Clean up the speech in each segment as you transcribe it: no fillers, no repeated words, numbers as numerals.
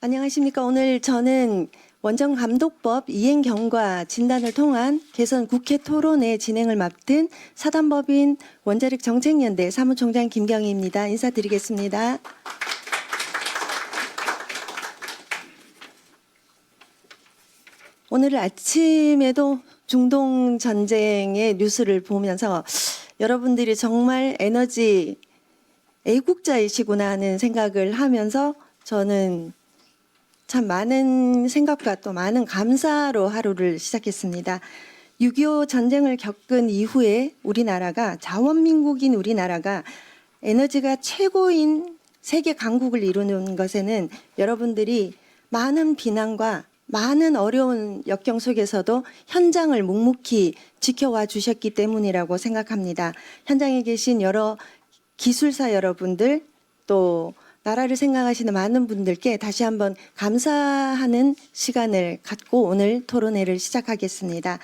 안녕하십니까. 오늘 저는 원정감독법 이행 경과 진단을 통한 개선 국회 토론회 진행을 맡은 사단법인 원자력 정책연대 사무총장 김경희입니다. 인사드리겠습니다. 오늘 아침에도 중동 전쟁의 뉴스를 보면서 여러분들이 정말 에너지 애국자이시구나 하는 생각을 하면서 저는 참 많은 생각과 또 많은 감사로 하루를 시작했습니다. 6.25 전쟁을 겪은 이후에 우리나라가 자원민국인 우리나라가 에너지가 최고인 세계 강국을 이루는 것에는 여러분들이 많은 비난과 많은 어려운 역경 속에서도 현장을 묵묵히 지켜와 주셨기 때문이라고 생각합니다. 현장에 계신 여러 기술사 여러분들 또 나라를 생각하시는 많은 분들께 다시 한번 감사하는 시간을 갖고 오늘 토론회를 시작하겠습니다.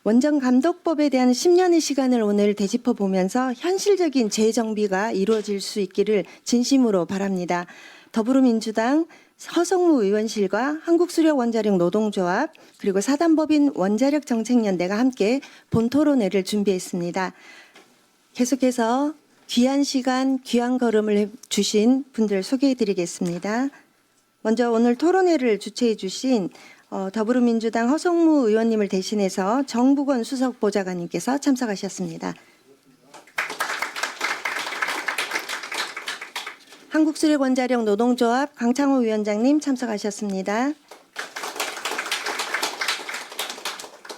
원정감독법에 대한 10년의 시간을 오늘 되짚어 보면서 현실적인 재정비가 이루어질 수 있기를 진심으로 바랍니다. 더불어민주당 허성무 의원실과 한국수력원자력 노동조합 그리고 사단법인 원자력 정책연대가 함께 본토론회를 준비했습니다. 계속해서 귀한 시간, 귀한 걸음을 주신 분들 소개해드리겠습니다. 먼저 오늘 토론회를 주최해 주신 더불어민주당 허성무 의원님을 대신해서 정북원 수석보좌관님께서 참석하셨습니다. 한국수력원자력 노동조합 강창호 위원장님 참석하셨습니다.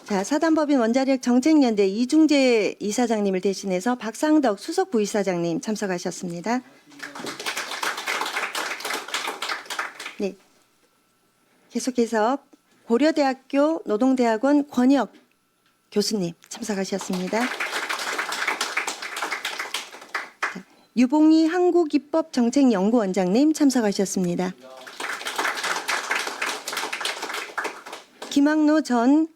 자, 사단법인 원자력 정책연대 이중재 이사장님을 대신해서 박상덕 수석 부이사장님 참석하셨습니다. 네, 계속해서 고려대학교 노동대학원 권혁 교수님 참석하셨습니다. 자, 유봉희 한국입법정책연구원장님 참석하셨습니다. 김학노 전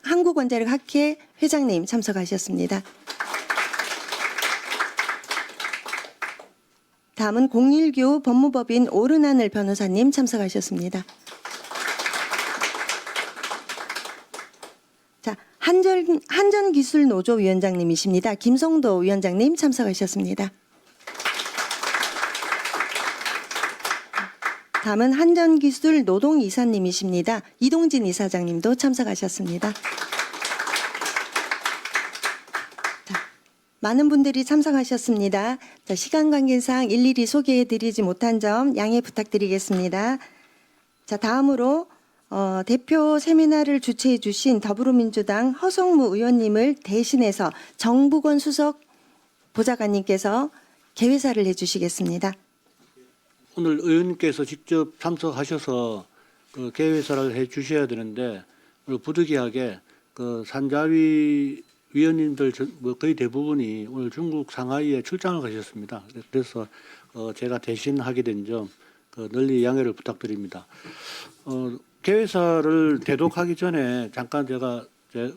한국원자력학회 회장님 참석하셨습니다. 다음은 019 법무법인 오르나늘 변호사님 참석하셨습니다. 자, 한전기술노조 위원장님이십니다. 김성도 위원장님 참석하셨습니다. 다음은 한전기술 노동이사님이십니다. 이동진 이사장님도 참석하셨습니다. 자, 많은 분들이 참석하셨습니다. 자, 시간 관계상 일일이 소개해드리지 못한 점 양해 부탁드리겠습니다. 자, 다음으로 대표 세미나를 주최해 주신 더불어민주당 허성무 의원님을 대신해서 정북원 수석 보좌관님께서 개회사를 해주시겠습니다. 오늘 의원님께서 직접 참석하셔서 그 개회사를 해 주셔야 되는데 오늘 부득이하게 그 산자위 위원님들 거의 대부분이 오늘 중국 상하이에 출장을 가셨습니다. 그래서 제가 대신 하게 된 점 널리 양해를 부탁드립니다. 개회사를 대독하기 전에 잠깐 제가 제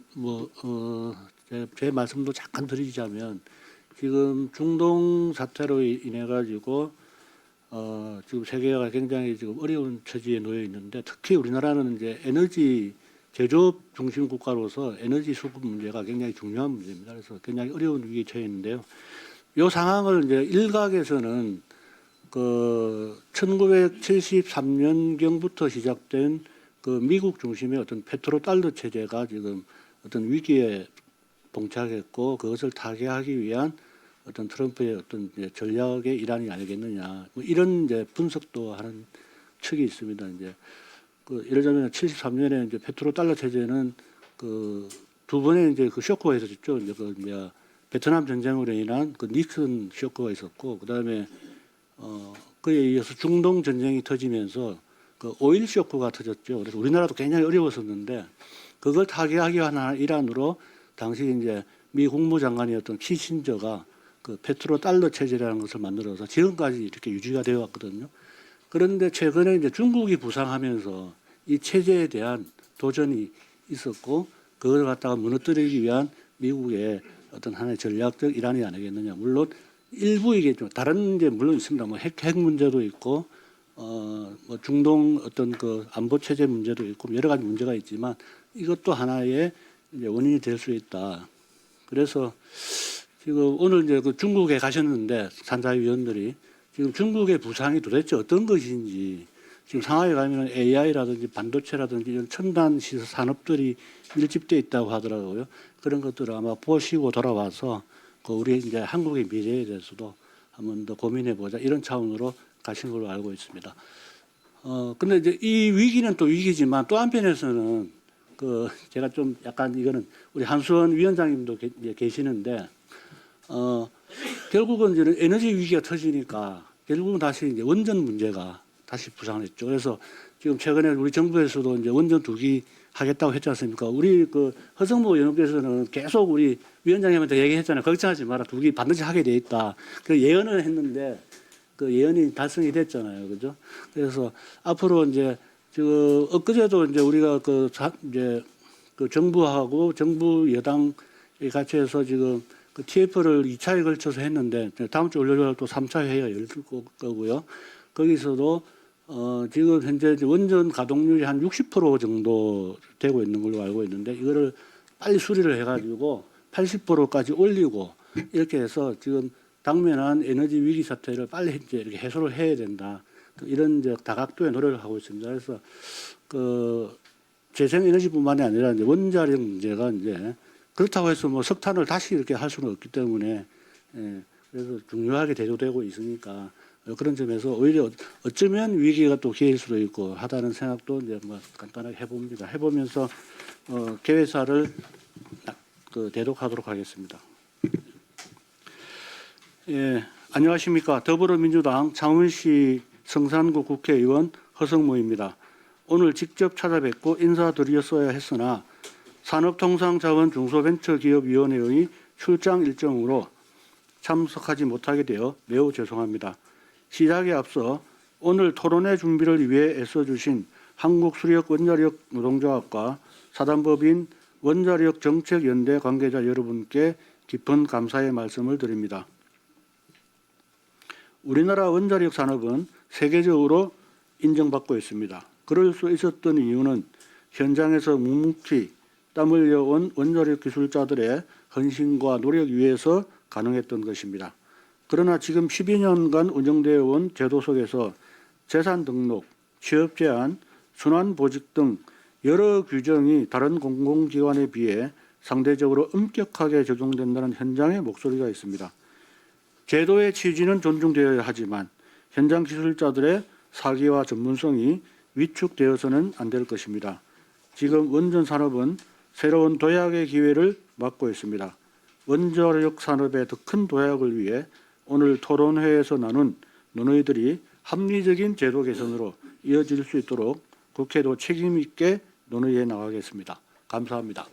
말씀도 잠깐 드리자면 지금 중동 사태로 인해 가지고 지금 세계가 굉장히 지금 어려운 처지에 놓여 있는데 특히 우리나라는 이제 에너지 제조업 중심 국가로서 에너지 수급 문제가 굉장히 중요한 문제입니다. 그래서 굉장히 어려운 위기에 처해 있는데요. 이 상황을 이제 일각에서는 그 1973년경부터 시작된 그 미국 중심의 어떤 페트로달러 체제가 지금 어떤 위기에 봉착했고 그것을 타개하기 위한 어떤 트럼프의 어떤 이제 전략의 일환이 아니겠느냐, 뭐 이런 이제 분석도 하는 측이 있습니다. 이제 그 예를 들면 73년에 이제 페트로달러 체제는 그 두 번의 이제 그 쇼크가 있었죠. 이제 그 베트남 전쟁으로 인한 그 닉슨 쇼크가 있었고, 그 다음에 그에 이어서 중동 전쟁이 터지면서 그 오일 쇼크가 터졌죠. 그래서 우리나라도 굉장히 어려웠었는데 그걸 타개하기 위한 일환으로 당시 이제 미 국무장관이었던 키신저가 그 페트로달러 체제라는 것을 만들어서 지금까지 이렇게 유지가 되어 왔거든요. 그런데 최근에 이제 중국이 부상하면서 이 체제에 대한 도전이 있었고 그걸 갖다가 무너뜨리기 위한 미국의 어떤 하나의 전략적 일환이 아니겠느냐. 물론 일부이겠죠. 다른 이제 물론 있습니다. 뭐 핵 문제도 있고 뭐 중동 어떤 그 안보 체제 문제도 있고 여러 가지 문제가 있지만 이것도 하나의 이제 원인이 될 수 있다. 그래서 지금 오늘 이제 그 중국에 가셨는데 산자위원들이 지금 중국의 부상이 도대체 어떤 것인지 지금 상하이 가면 AI라든지 반도체라든지 이런 첨단 시설 산업들이 밀집돼 있다고 하더라고요. 그런 것들을 아마 보시고 돌아와서 그 우리 이제 한국의 미래에 대해서도 한번 더 고민해 보자 이런 차원으로 가신 걸로 알고 있습니다. 근데 이제 이 위기는 또 위기지만 또 한편에서는 그 제가 좀 약간 이거는 우리 한수원 위원장님도 계시는데 결국은 이제 에너지 위기가 터지니까 결국은 다시 이제 원전 문제가 다시 부상을 했죠. 그래서 지금 최근에 우리 정부에서도 이제 원전 2기 하겠다고 했지 않습니까? 우리 그 허성모 의원께서는 계속 우리 위원장님한테 얘기했잖아요. 걱정하지 마라. 2기 반드시 하게 돼 있다. 그 예언을 했는데 그 예언이 달성이 됐잖아요. 그죠? 그래서 앞으로 이제 그 엊그제도 이제 우리가 이제 그 정부하고 정부 여당이 같이 해서 지금 그 TF를 2차에 걸쳐서 했는데 다음 주 월요일 또 3차 회의가 열릴 거고요. 거기서도 지금 현재 원전 가동률이 한 60% 정도 되고 있는 걸로 알고 있는데 이거를 빨리 수리를 해가지고 80%까지 올리고 이렇게 해서 지금 당면한 에너지 위기 사태를 빨리 이제 이렇게 해소를 해야 된다. 이런 이제 다각도의 노력을 하고 있습니다. 그래서 그 재생에너지뿐만이 아니라 이제 원자력 문제가 이제 그렇다고 해서 뭐 석탄을 다시 이렇게 할 수는 없기 때문에 그래서 중요하게 대두되고 있으니까 그런 점에서 오히려 어쩌면 위기가 또 기회일 수도 있고 하다는 생각도 이제 뭐 간단하게 해봅니다. 해보면서 개회사를 대독하도록 하겠습니다. 예, 안녕하십니까. 더불어민주당 창원시 성산구 국회의원 허성모입니다. 오늘 직접 찾아뵙고 인사드렸어야 했으나 산업통상자원중소벤처기업위원회의 출장 일정으로 참석하지 못하게 되어 매우 죄송합니다. 시작에 앞서 오늘 토론회 준비를 위해 애써주신 한국수력원자력 노동조합과 사단법인 원자력정책연대 관계자 여러분께 깊은 감사의 말씀을 드립니다. 우리나라 원자력 산업은 세계적으로 인정받고 있습니다. 그럴 수 있었던 이유는 현장에서 묵묵히 땀 흘려온 원자력 기술자들의 헌신과 노력 위에서 가능했던 것입니다. 그러나 지금 12년간 운영되어 온 제도 속에서 재산 등록, 취업 제한, 순환 보직 등 여러 규정이 다른 공공기관에 비해 상대적으로 엄격하게 적용된다는 현장의 목소리가 있습니다. 제도의 취지는 존중되어야 하지만 현장 기술자들의 사기와 전문성이 위축되어서는 안 될 것입니다. 지금 원전 산업은 새로운 도약의 기회를 맞고 있습니다. 원자력 산업의 더 큰 도약을 위해 오늘 토론회에서 나눈 논의들이 합리적인 제도 개선으로 이어질 수 있도록 국회도 책임 있게 논의해 나가겠습니다. 감사합니다.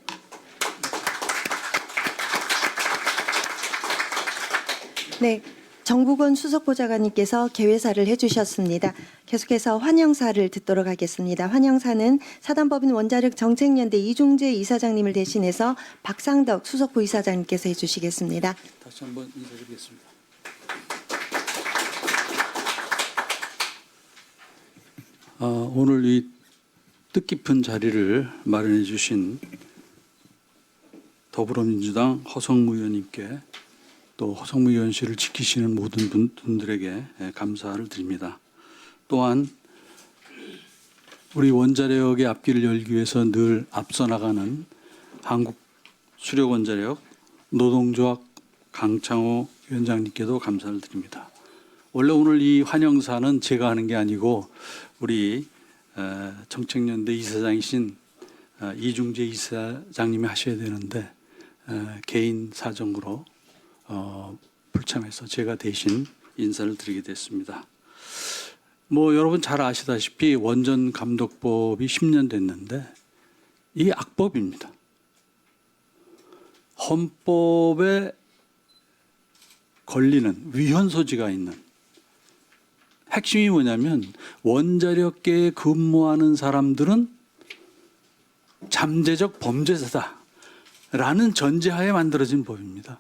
네, 정국원 수석보좌관님께서 개회사를 해주셨습니다. 계속해서 환영사를 듣도록 하겠습니다. 환영사는 사단법인 원자력 정책연대 이중재 이사장님을 대신해서 박상덕 수석부이사장님께서 해주시겠습니다. 다시 한번 인사드리겠습니다. 오늘 이 뜻깊은 자리를 마련해 주신 더불어민주당 허성무 의원님께 또 허성무 의원실을 지키시는 모든 분들에게 감사를 드립니다. 또한 우리 원자력의 앞길을 열기 위해서 늘 앞서 나가는 한국수력원자력 노동조합 강창호 위원장님께도 감사를 드립니다. 원래 오늘 이 환영사는 제가 하는 게 아니고 우리 정책연대 이사장이신 이중재 이사장님이 하셔야 되는데 개인 사정으로 불참해서 제가 대신 인사를 드리게 됐습니다. 뭐 여러분 잘 아시다시피 원전 감독법이 10년 됐는데 이게 악법입니다. 헌법에 걸리는 위헌 소지가 있는 핵심이 뭐냐면 원자력계에 근무하는 사람들은 잠재적 범죄자다라는 전제하에 만들어진 법입니다.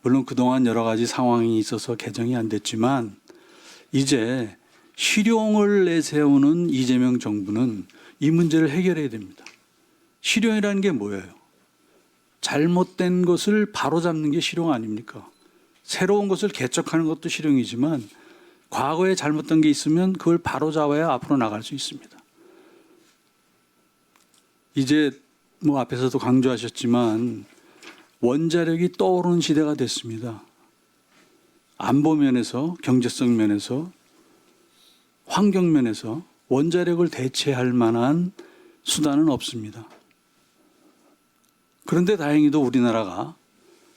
물론 그동안 여러 가지 상황이 있어서 개정이 안 됐지만 이제 실용을 내세우는 이재명 정부는 이 문제를 해결해야 됩니다. 실용이라는 게 뭐예요? 잘못된 것을 바로잡는 게 실용 아닙니까? 새로운 것을 개척하는 것도 실용이지만 과거에 잘못된 게 있으면 그걸 바로잡아야 앞으로 나갈 수 있습니다. 이제 뭐 앞에서도 강조하셨지만 원자력이 떠오르는 시대가 됐습니다. 안보 면에서, 경제성 면에서, 환경 면에서 원자력을 대체할 만한 수단은 없습니다. 그런데 다행히도 우리나라가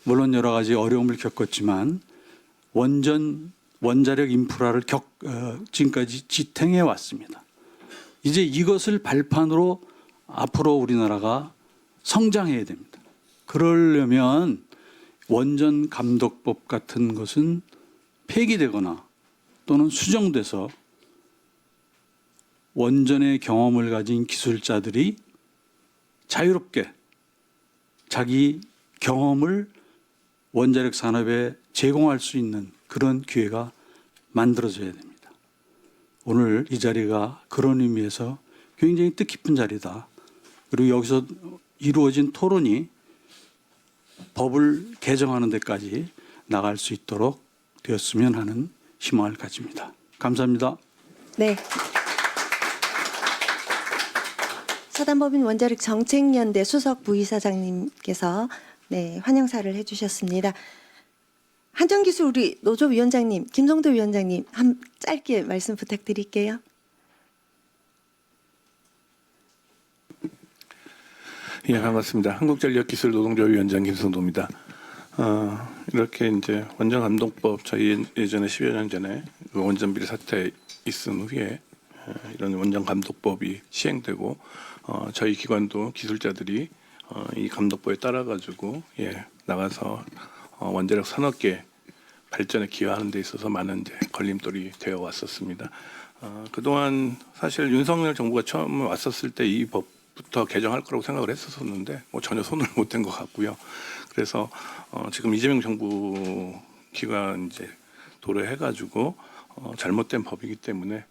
물론 여러 가지 어려움을 겪었지만 원자력 인프라를 지금까지 지탱해 왔습니다. 이제 이것을 발판으로 앞으로 우리나라가 성장해야 됩니다. 그러려면 원전 감독법 같은 것은 폐기되거나 또는 수정돼서 원전의 경험을 가진 기술자들이 자유롭게 자기 경험을 원자력 산업에 제공할 수 있는 그런 기회가 만들어져야 됩니다. 오늘 이 자리가 그런 의미에서 굉장히 뜻깊은 자리다. 그리고 여기서 이루어진 토론이 법을 개정하는 데까지 나갈 수 있도록 되었으면 하는 희망을 가집니다. 감사합니다. 네. 사단법인 원자력 정책연대 수석 부이사장님께서 네, 환영사를 해주셨습니다. 한전기술 우리 노조위원장님, 김성도 위원장님 짧게 말씀 부탁드릴게요. 예, 반갑습니다. 한국전력기술노동조위원장 김성도입니다. 이렇게 이제 원전감독법 저희 예전에 10여 년 전에 원전 비리 사태 있은 후에 이런 원전감독법이 시행되고 저희 기관도 기술자들이 이 감독법에 따라 가지고 나가서 원자력 산업계 발전에 기여하는 데 있어서 많은 이제 걸림돌이 되어 왔었습니다. 그동안 사실 윤석열 정부가 처음 왔었을 때 이 법부터 개정할 거라고 생각을 했었는데 전혀 손을 못 댄 것 같고요. 그래서 지금 이재명 정부 기간 이제 도래해가지고 잘못된 법이기 때문에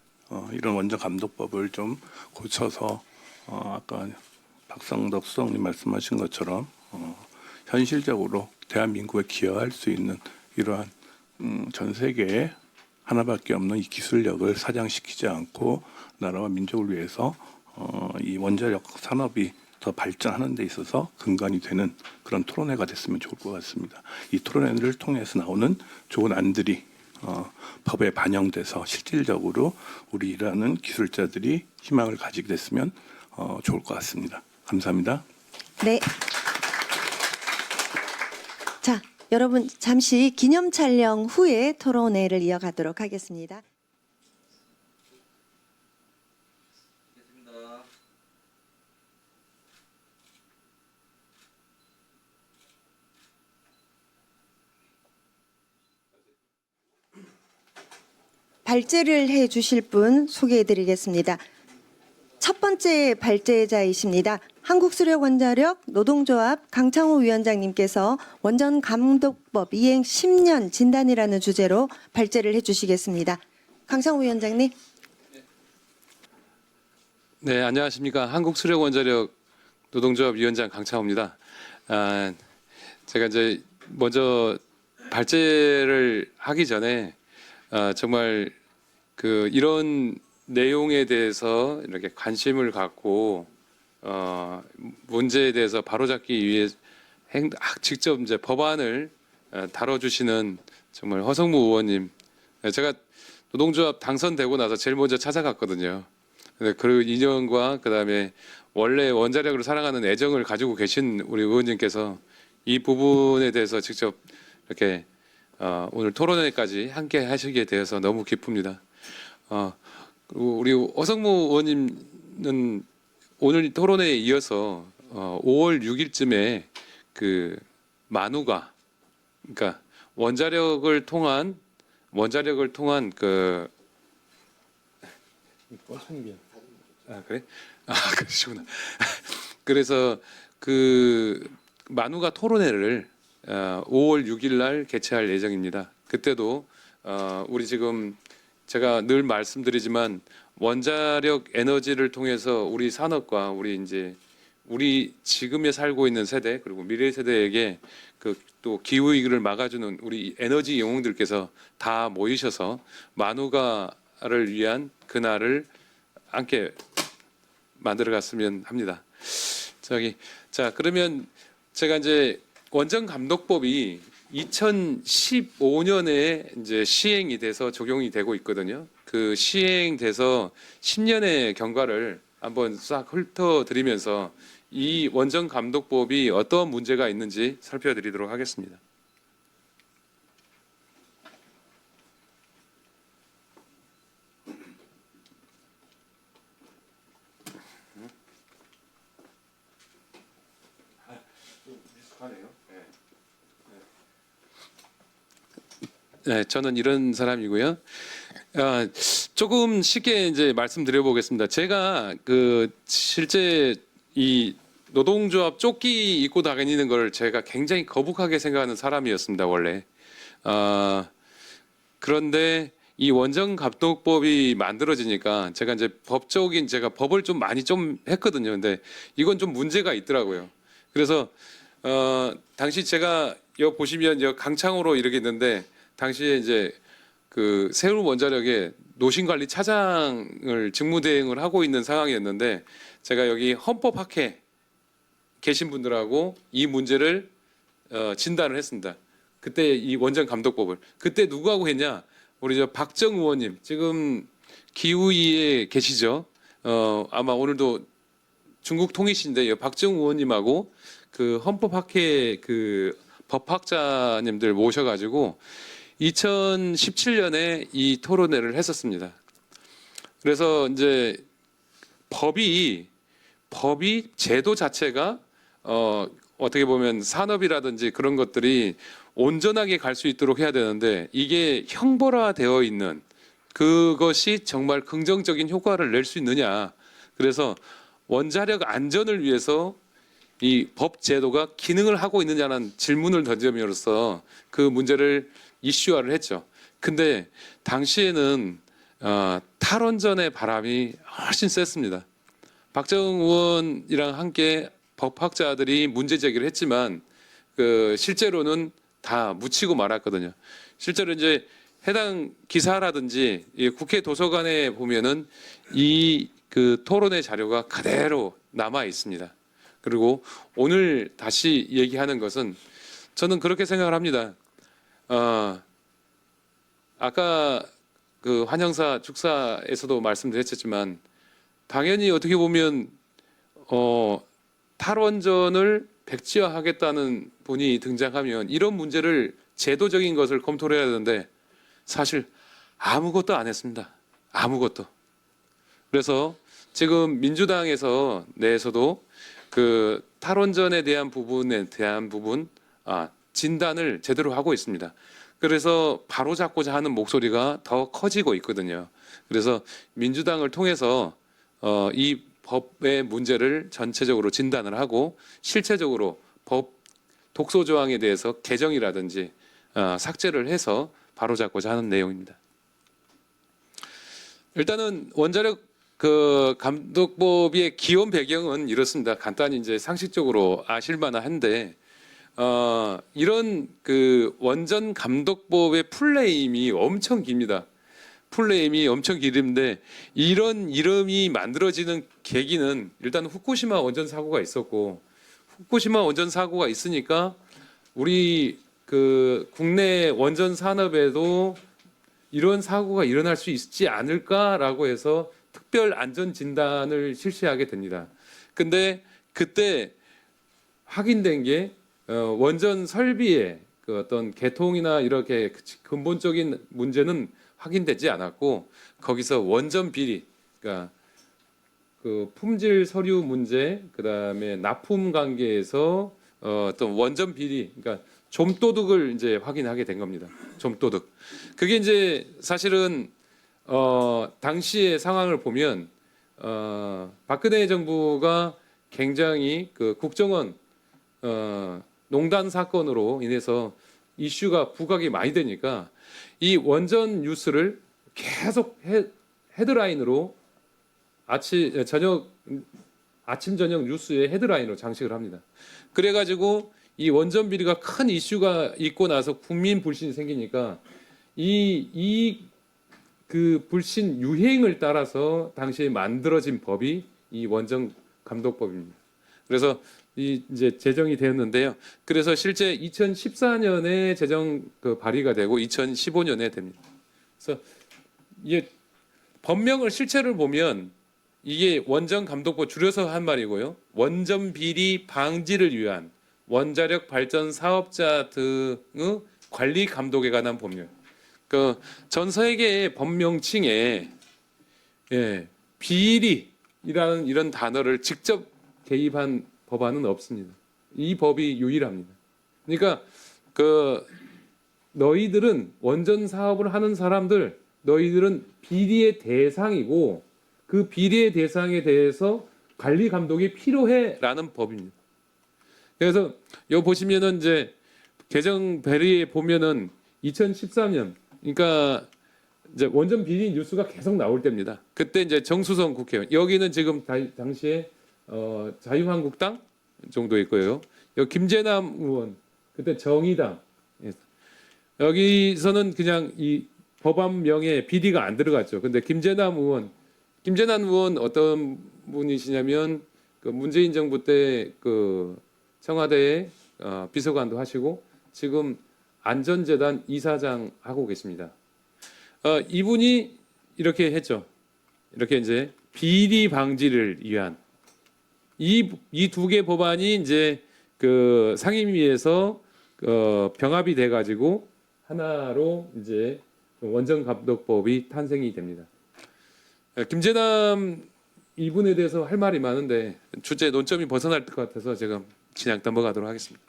이런 원전 감독법을 좀 고쳐서 아까 박성덕 수석님 말씀하신 것처럼 현실적으로 대한민국에 기여할 수 있는 이러한 전 세계에 하나밖에 없는 이 기술력을 사장시키지 않고 나라와 민족을 위해서 이 원자력 산업이 더 발전하는 데 있어서 근간이 되는 그런 토론회가 됐으면 좋을 것 같습니다. 이 토론회를 통해서 나오는 좋은 안들이 법에 반영돼서 실질적으로 우리 일하는 기술자들이 희망을 가지게 됐으면 좋을 것 같습니다. 감사합니다. 네. 자, 여러분 잠시 기념 촬영 후에 토론회를 이어가도록 하겠습니다. 발제를 해 주실 분 소개해 드리겠습니다. 첫 번째 발제자이십니다. 한국수력원자력 노동조합 강창호 위원장님께서 원전감독법 이행 10년 진단이라는 주제로 발제를 해 주시겠습니다. 강창호 위원장님. 네, 안녕하십니까. 한국수력원자력 노동조합 위원장 강창호입니다. 제가 이제 먼저 발제를 하기 전에 정말 이런 내용에 대해서 이렇게 관심을 갖고 문제에 대해서 바로잡기 위해 직접 이제 법안을 다뤄주시는 정말 허성무 의원님, 제가 노동조합 당선되고 나서 제일 먼저 찾아갔거든요. 그 인연과 그다음에 원래 원자력을 사랑하는 애정을 가지고 계신 우리 의원님께서 이 부분에 대해서 직접 이렇게 오늘 토론회까지 함께 하시게 되어서 너무 기쁩니다. 그리고 우리 허성무 의원님은 오늘 토론회에 이어서 5월 6일쯤에 만우가, 그러니까 원자력을 통한 그래? 그러시구나. 그래서 만우가 토론회를 5월 6일 날 개최할 예정입니다. 그때도 우리 지금 제가 늘 말씀드리지만 원자력 에너지를 통해서 우리 산업과 우리 지금에 살고 있는 세대 그리고 미래 세대에게 그 또 기후 위기를 막아주는 우리 에너지 영웅들께서 다 모이셔서 만우가를 위한 그날을 함께 만들어갔으면 합니다. 자 그러면 제가 이제 원전 감독법이 2015년에 이제 시행이 돼서 적용이 되고 있거든요. 그 시행돼서 10년의 경과를 한번 싹 훑어드리면서 이 원전 감독법이 어떤 문제가 있는지 살펴드리도록 하겠습니다. 네, 저는 이런 사람이고요. 조금 쉽게 이제 말씀드려 보겠습니다. 제가 그 실제 이 노동조합 조끼 입고 다니는 걸 제가 굉장히 거북하게 생각하는 사람이었습니다, 원래. 그런데 이 원전 감독법이 만들어지니까 제가 이제 제가 법을 좀 많이 좀 했거든요. 근데 이건 좀 문제가 있더라고요. 그래서 당시 제가 여기 보시면 여기 강창호로 이렇게 있는데 당시에 이제 그 세울 원자력의 노신관리 차장을 직무대행을 하고 있는 상황이었는데 제가 여기 헌법학회 계신 분들하고 이 문제를 진단을 했습니다. 그때 이 원전 감독법을 그때 누구하고 했냐? 우리 저 박정 의원님 지금 기후위에 계시죠? 아마 오늘도 중국 통이신데 박정 의원님하고 그 헌법학회 그 법학자님들 모셔가지고 2017년에 이 토론회를 했었습니다. 그래서 이제 법이 제도 자체가 어떻게 보면 산업이라든지 그런 것들이 온전하게 갈 수 있도록 해야 되는데 이게 형벌화되어 있는 그것이 정말 긍정적인 효과를 낼 수 있느냐. 그래서 원자력 안전을 위해서 이 법 제도가 기능을 하고 있느냐는 질문을 던짐으로써 그 문제를 이슈화를 했죠. 근데 당시에는 탈원전의 바람이 훨씬 셌습니다. 박정 의원이랑 함께 법학자들이 문제 제기를 했지만 그 실제로는 다 묻히고 말았거든요. 실제로 이제 해당 기사라든지 이 국회 도서관에 보면은 이 그 토론회 자료가 그대로 남아 있습니다. 그리고 오늘 다시 얘기하는 것은 저는 그렇게 생각을 합니다. 아까 그 환영사 축사에서도 말씀드렸지만 당연히 어떻게 보면 탈원전을 백지화하겠다는 분이 등장하면 이런 문제를 제도적인 것을 검토를 해야 되는데 사실 아무것도 안 했습니다. 아무것도. 그래서 지금 민주당에서 내에서도 그 탈원전에 대한 부분 진단을 제대로 하고 있습니다. 그래서 바로잡고자 하는 목소리가 더 커지고 있거든요. 그래서 민주당을 통해서 이 법의 문제를 전체적으로 진단을 하고 실체적으로 법 독소 조항에 대해서 개정이라든지 삭제를 해서 바로잡고자 하는 내용입니다. 일단은 원자력 그 감독법의 기원 배경은 이렇습니다. 간단히 이제 상식적으로 아실만한데 이런 그 원전 감독법의 풀네임이 엄청 깁니다. 풀네임이 엄청 길은데 이런 이름이 만들어지는 계기는 일단 후쿠시마 원전 사고가 있었고 후쿠시마 원전 사고가 있으니까 우리 그 국내 원전 산업에도 이런 사고가 일어날 수 있지 않을까라고 해서 특별 안전 진단을 실시하게 됩니다. 근데 그때 확인된 게 원전 설비의 그 어떤 개통이나 이렇게 근본적인 문제는 확인되지 않았고 거기서 원전 비리, 그러니까 그 품질 서류 문제, 그다음에 납품 관계에서 어떤 원전 비리, 그러니까 좀도둑을 이제 확인하게 된 겁니다. 좀도둑. 그게 이제 사실은 당시의 상황을 보면 박근혜 정부가 굉장히 그 국정원 농단 사건으로 인해서 이슈가 부각이 많이 되니까 이 원전 뉴스를 계속 헤드라인으로 아침 저녁 뉴스의 헤드라인으로 장식을 합니다. 그래가지고 이 원전 비리가 큰 이슈가 있고 나서 국민 불신이 생기니까 그 불신 유행을 따라서 당시에 만들어진 법이 이 원전 감독법입니다. 그래서 이제 제정이 되었는데요. 그래서 실제 2014년에 제정 발의가 되고 2015년에 됩니다. 그래서 이게 법명을 실체를 보면 이게 원전 감독법 줄여서 한 말이고요. 원전 비리 방지를 위한 원자력 발전 사업자 등의 관리 감독에 관한 법률. 그 전 세계의 법명칭에 비리라는 이런 단어를 직접 개입한 법안은 없습니다. 이 법이 유일합니다. 그러니까 너희들은 원전 사업을 하는 사람들, 너희들은 비리의 대상이고 그 비리의 대상에 대해서 관리 감독이 필요해라는 법입니다. 그래서 여기 보시면은 이제 개정 발의에 보면은 2013년, 그러니까 이제 원전 비리 뉴스가 계속 나올 때입니다. 그때 이제 정수성 국회의원, 여기는 지금 당시에 자유한국당 정도 있고요. 여기 김재남 의원, 그때 정의당. 여기서는 그냥 이 법안명에 비리가 안 들어갔죠. 근데 김재남 의원 어떤 분이시냐면 그 문재인 정부 때 그 청와대에 비서관도 하시고 지금 안전재단 이사장 하고 계십니다. 이분이 이렇게 했죠. 이렇게 이제 비리 방지를 위한 이 두 개 법안이 이제 그 상임위에서 병합이 돼 가지고 하나로 이제 원전 감독법이 탄생이 됩니다. 김재남 이분에 대해서 할 말이 많은데 주제 논점이 벗어날 것 같아서 제가 그냥 넘어가도록 하겠습니다.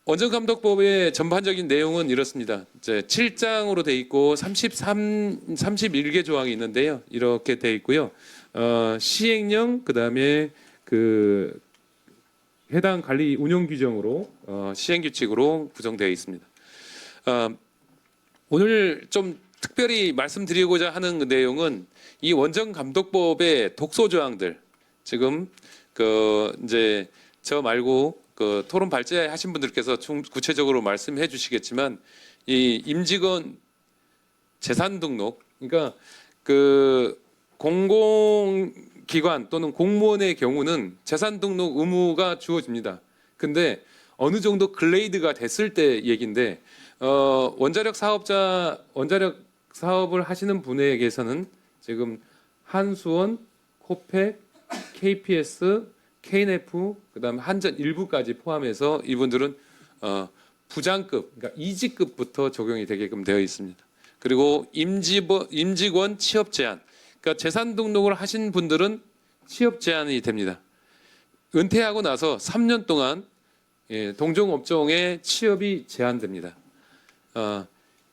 원전 감독법의 전반적인 내용은 이렇습니다. 이제 7장으로 돼 있고 31개 조항이 있는데요. 이렇게 돼 있고요. 시행령 그다음에 그 해당 관리 운영 규정으로 시행 규칙으로 구성되어 있습니다. 오늘 좀 특별히 말씀드리고자 하는 내용은 이 원전 감독법의 독소 조항들, 지금 이제 저 말고 토론 발제하신 분들께서 구체적으로 말씀해 주시겠지만 이 임직원 재산 등록, 그러니까 공공기관 또는 공무원의 경우는 재산 등록 의무가 주어집니다. 근데 어느 정도 글레이드가 됐을 때 얘기인데 원자력 사업을 하시는 분에게서는 지금 한수원, 코펙, KPS, KNF, 그다음에 한전 일부까지 포함해서 이분들은 부장급, 그러니까 이직급부터 적용이 되게끔 되어 있습니다. 그리고 임직원 취업 제한, 그러니까 재산 등록을 하신 분들은 취업 제한이 됩니다. 은퇴하고 나서 3년 동안 동종업종에 취업이 제한됩니다.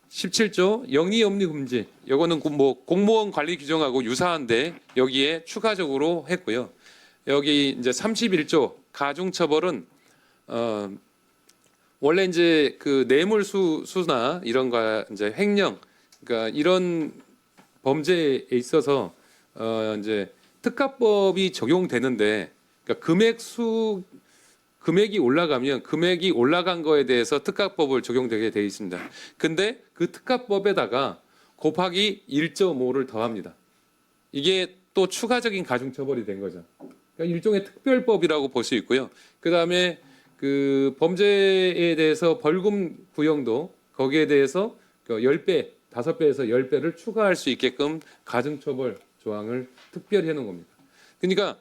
17조 영리업리 금지, 이거는 뭐 공무원 관리 규정하고 유사한데 여기에 추가적으로 했고요. 여기 이제 31조 가중처벌은 원래 이제 그 뇌물수수나 이런 거 이제 횡령, 그러니까 이런 범죄에 있어서 이제 특가법이 적용되는데, 그러니까 금액이 올라가면 금액이 올라간 거에 대해서 특가법을 적용되게 되어 있습니다. 근데 그 특가법에다가 곱하기 1.5를 더합니다. 이게 또 추가적인 가중처벌이 된 거죠. 그러니까 일종의 특별법이라고 볼 수 있고요. 그다음에 그 범죄에 대해서 벌금 구형도 거기에 대해서 10배, 5배에서 10배를 추가할 수 있게끔 가중처벌 조항을 특별히 해놓은 겁니다. 그러니까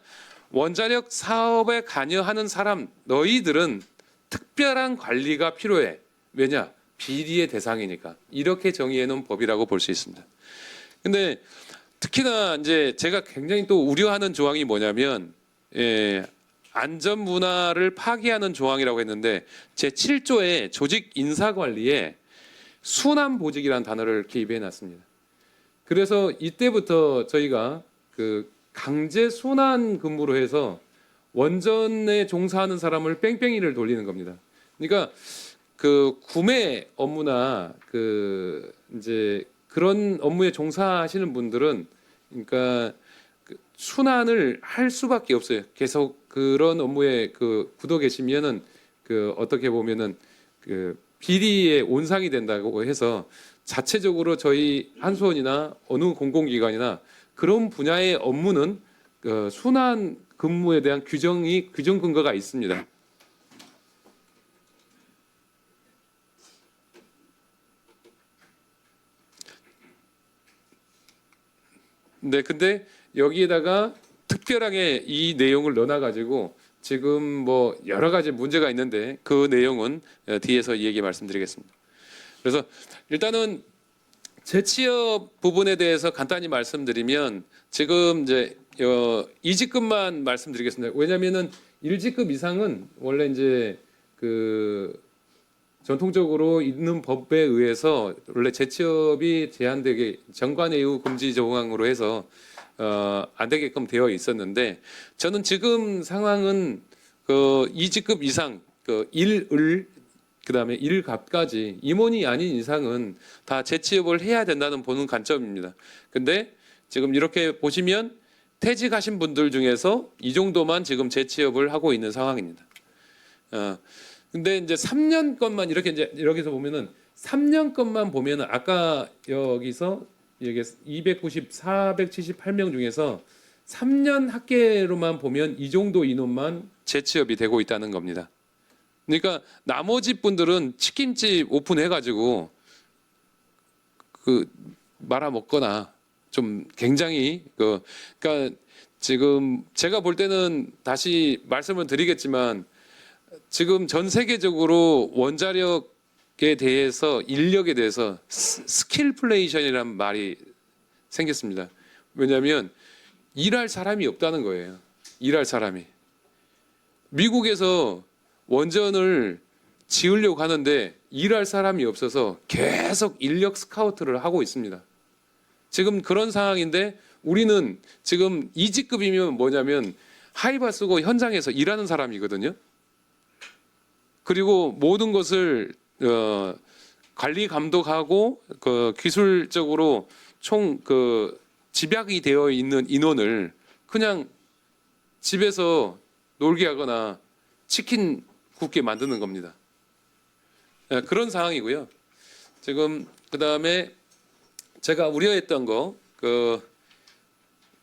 원자력 사업에 관여하는 사람, 너희들은 특별한 관리가 필요해. 왜냐? 비리의 대상이니까. 이렇게 정의해놓은 법이라고 볼 수 있습니다. 근데 특히나 이제 제가 굉장히 또 우려하는 조항이 뭐냐면, 안전 문화를 파괴하는 조항이라고 했는데 제 7조의 조직 인사 관리에 순환 보직이라는 단어를 기입해 놨습니다. 그래서 이때부터 저희가 그 강제 순환 근무로 해서 원전에 종사하는 사람을 뺑뺑이를 돌리는 겁니다. 그러니까 그 구매 업무나 그 이제 그런 업무에 종사하시는 분들은 그러니까 그 순환을 할 수밖에 없어요. 계속 그런 업무에 그 굳어 계시면은 그 어떻게 보면은 그 비리의 온상이 된다고 해서 자체적으로 저희 한수원이나 어느 공공기관이나 그런 분야의 업무는 그 순환 근무에 대한 규정 근거가 있습니다. 네, 근데 여기에다가 특별하게 이 내용을 넣어놔가지고 지금 뭐 여러 가지 문제가 있는데 그 내용은 뒤에서 얘기 말씀드리겠습니다. 그래서 일단은 재취업 부분에 대해서 간단히 말씀드리면 지금 이제 이직급만 말씀드리겠습니다. 왜냐하면은 1직급 이상은 원래 이제 그 전통적으로 있는 법에 의해서 원래 재취업이 제한되게 정관예우 금지 조항으로 해서 안 되게끔 되어 있었는데 저는 지금 상황은 그 2직급 이상 그 1을 그다음에 1갑까지 임원이 아닌 이상은 다 재취업을 해야 된다는 보는 관점입니다. 근데 지금 이렇게 보시면 퇴직하신 분들 중에서 이 정도만 지금 재취업을 하고 있는 상황입니다. 근데 이제 3년 것만 이렇게 이제 여기서 보면은 3년 것만 보면은 아까 여기서 여기 478명 중에서 3년 학계로만 보면 이 정도 인원만 재취업이 되고 있다는 겁니다. 그러니까 나머지 분들은 치킨집 오픈해가지고 그 말아먹거나 좀 굉장히 그러니까 지금 제가 볼 때는 다시 말씀을 드리겠지만 지금 전 세계적으로 원자력에 대해서 인력에 대해서 스킬플레이션이라는 말이 생겼습니다. 왜냐하면 일할 사람이 없다는 거예요. 일할 사람이. 미국에서 원전을 지으려고 하는데 일할 사람이 없어서 계속 인력 스카우트를 하고 있습니다. 지금 그런 상황인데 우리는 지금 2직급이면 뭐냐면 하이바 쓰고 현장에서 일하는 사람이거든요. 그리고 모든 것을 관리 감독하고 그 기술적으로 총 그 집약이 되어 있는 인원을 그냥 집에서 놀게 하거나 치킨 굽게 만드는 겁니다. 그런 상황이고요. 지금 그 다음에 제가 우려했던 거,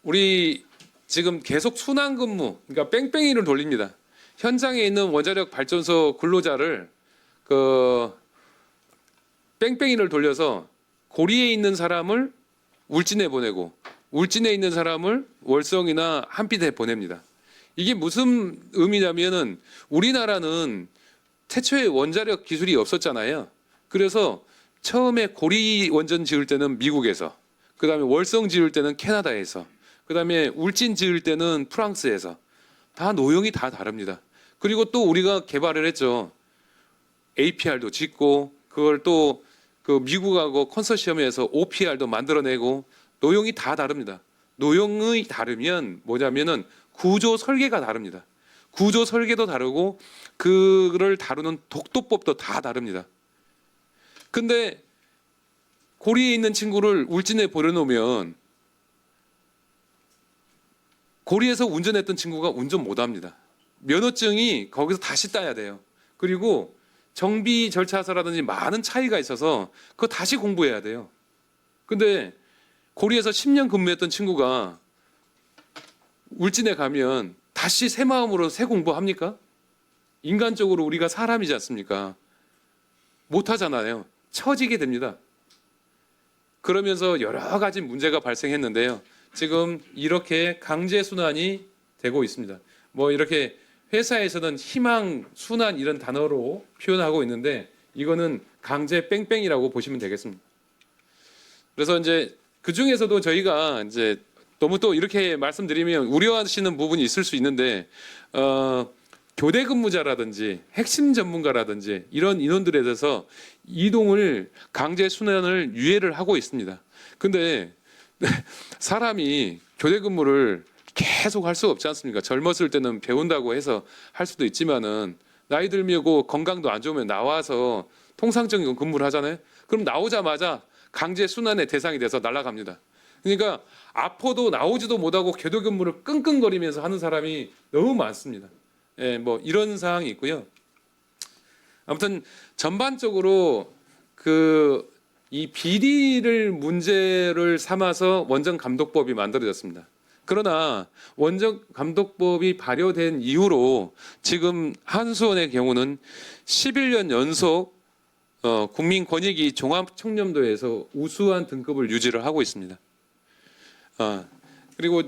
우리 지금 계속 순환근무, 그러니까 뺑뺑이를 돌립니다. 현장에 있는 원자력 발전소 근로자를 뺑뺑이를 돌려서 고리에 있는 사람을 울진에 보내고 울진에 있는 사람을 월성이나 한빛에 보냅니다. 이게 무슨 의미냐면은 우리나라는 태초에 원자력 기술이 없었잖아요. 그래서 처음에 고리 원전 지을 때는 미국에서, 그다음에 월성 지을 때는 캐나다에서, 그다음에 울진 지을 때는 프랑스에서 다 노형이 다 다릅니다. 그리고 또 우리가 개발을 했죠. APR도 짓고 그걸 또 그 미국하고 컨소시엄에서 OPR도 만들어내고 노형이 다 다릅니다. 노형이 다르면 뭐냐면은 구조 설계가 다릅니다. 구조 설계도 다르고 그를 다루는 독도법도 다 다릅니다. 근데 고리에 있는 친구를 울진에 버려놓으면 고리에서 운전했던 친구가 운전 못합니다. 면허증이 거기서 다시 따야 돼요. 그리고 정비 절차서라든지 많은 차이가 있어서 그거 다시 공부해야 돼요. 근데 고리에서 10년 근무했던 친구가 울진에 가면 다시 새 마음으로 새 공부합니까? 인간적으로 우리가 사람이지 않습니까? 못하잖아요. 처지게 됩니다. 그러면서 여러 가지 문제가 발생했는데요. 지금 이렇게 강제 순환이 되고 있습니다. 뭐 이렇게 회사에서는 희망 순환 이런 단어로 표현하고 있는데 이거는 강제 뺑뺑이라고 보시면 되겠습니다. 그래서 이제 그 중에서도 저희가 이제 너무 또 이렇게 말씀드리면 우려하시는 부분이 있을 수 있는데 교대 근무자라든지 핵심 전문가라든지 이런 인원들에 대해서 이동을 강제 순환을 유예를 하고 있습니다. 근데 사람이 교대 근무를 계속 할 수 없지 않습니까? 젊었을 때는 배운다고 해서 할 수도 있지만은 나이 들고 건강도 안 좋으면 나와서 통상적인 근무를 하잖아요. 그럼 나오자마자 강제 순환의 대상이 돼서 날아갑니다. 그러니까 아파도 나오지도 못하고 궤도 근무를 끙끙거리면서 하는 사람이 너무 많습니다. 예, 뭐 이런 상황이 있고요. 아무튼 전반적으로 이 비리를 문제를 삼아서 원전감독법이 만들어졌습니다. 그러나 원전감독법이 발효된 이후로 지금 한수원의 경우는 11년 연속 국민권익위 종합청렴도에서 우수한 등급을 유지를 하고 있습니다. 그리고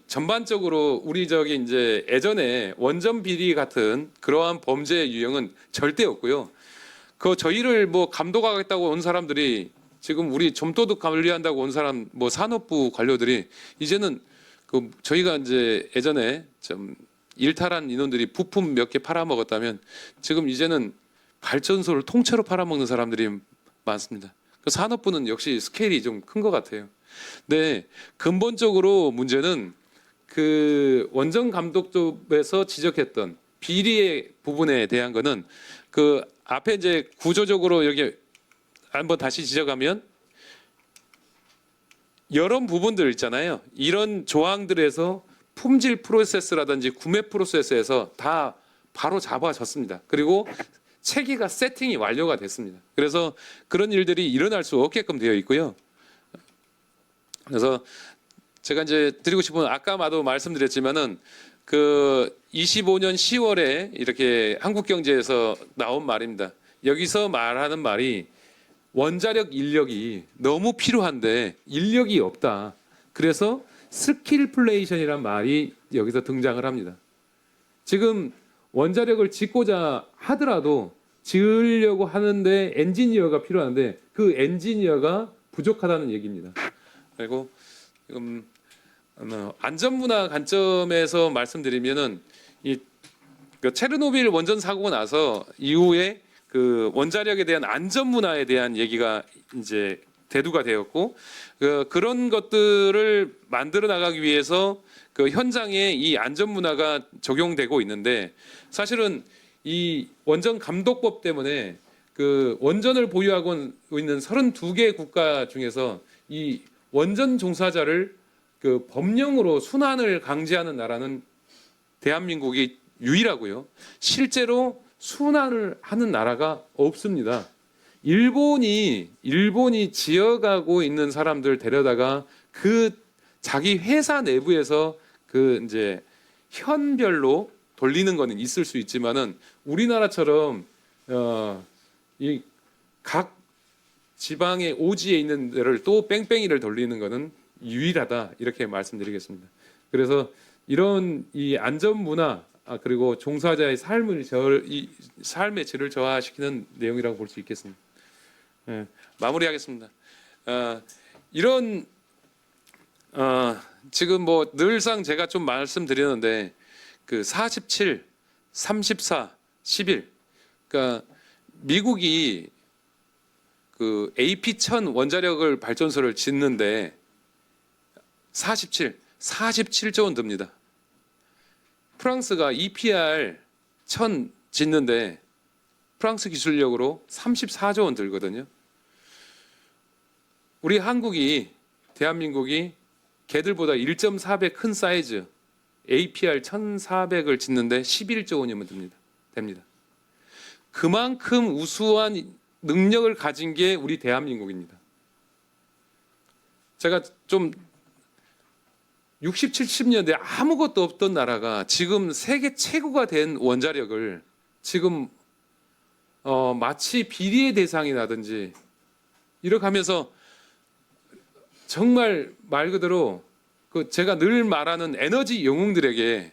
전반적으로 우리 이제 예전에 원전 비리 같은 그러한 범죄 유형은 절대 없고요. 저희를 뭐 감독하겠다고 온 사람들이 지금 우리 점도둑 관리한다고 온 사람 뭐 산업부 관료들이 이제는 저희가 이제 예전에 좀 일탈한 인원들이 부품 몇 개 팔아먹었다면 지금 이제는 발전소를 통째로 팔아먹는 사람들이 많습니다. 산업부는 역시 스케일이 좀 큰 것 같아요. 네, 근본적으로 문제는 원전 감독법에서 지적했던 비리의 부분에 대한 거는 앞에 이제 구조적으로 여기 한번 다시 지적하면 여러 부분들 있잖아요. 이런 조항들에서 품질 프로세스라든지 구매 프로세스에서 다 바로 잡아졌습니다. 그리고 체계가 세팅이 완료가 됐습니다. 그래서 그런 일들이 일어날 수 없게끔 되어 있고요. 그래서 제가 이제 드리고 싶은 아까도 말씀드렸지만은 25년 10월에 이렇게 한국경제에서 나온 말입니다. 여기서 말하는 말이 원자력 인력이 너무 필요한데 인력이 없다. 그래서 스킬플레이션이란 말이 여기서 등장을 합니다. 지금 원자력을 짓고자 하더라도 지으려고 하는데 엔지니어가 필요한데 그 엔지니어가 부족하다는 얘기입니다. 그리고 지금 안전문화 관점에서 말씀드리면은 체르노빌 원전 사고가 나서 이후에 원자력에 대한 안전문화에 대한 얘기가 이제 대두가 되었고 그런 것들을 만들어 나가기 위해서 현장에 이 안전문화가 적용되고 있는데 사실은 이 원전 감독법 때문에 원전을 보유하고 있는 32개 국가 중에서 이 원전 종사자를 법령으로 순환을 강제하는 나라는 대한민국이 유일하고요. 실제로 순환을 하는 나라가 없습니다. 일본이 지어가고 있는 사람들 데려다가 자기 회사 내부에서 이제 현별로 돌리는 거는 있을 수 있지만은 우리나라처럼 이 각 지방의 오지에 있는 데를 또 뺑뺑이를 돌리는 거는 유일하다 이렇게 말씀드리겠습니다. 그래서 이런 이 안전 문화 그리고 종사자의 삶의 질을 저하시키는 내용이라고 볼 수 있겠습니다. 네, 마무리하겠습니다. 지금 뭐 늘상 제가 좀 말씀드리는데 47, 34, 11, 그러니까 미국이 AP-1000 원자력을 발전소를 짓는데 47조 원 듭니다. 프랑스가 EPR-1000 짓는데 프랑스 기술력으로 34조 원 들거든요. 우리 대한민국이 걔들보다 1.4배 큰 사이즈 APR-1400을 짓는데 11조 원이면 됩니다. 그만큼 우수한 능력을 가진 게 우리 대한민국입니다. 제가 좀 60, 70년대 아무것도 없던 나라가 지금 세계 최고가 된 원자력을 지금 마치 비리의 대상이라든지 이렇게 하면서 정말 말 그대로 제가 늘 말하는 에너지 영웅들에게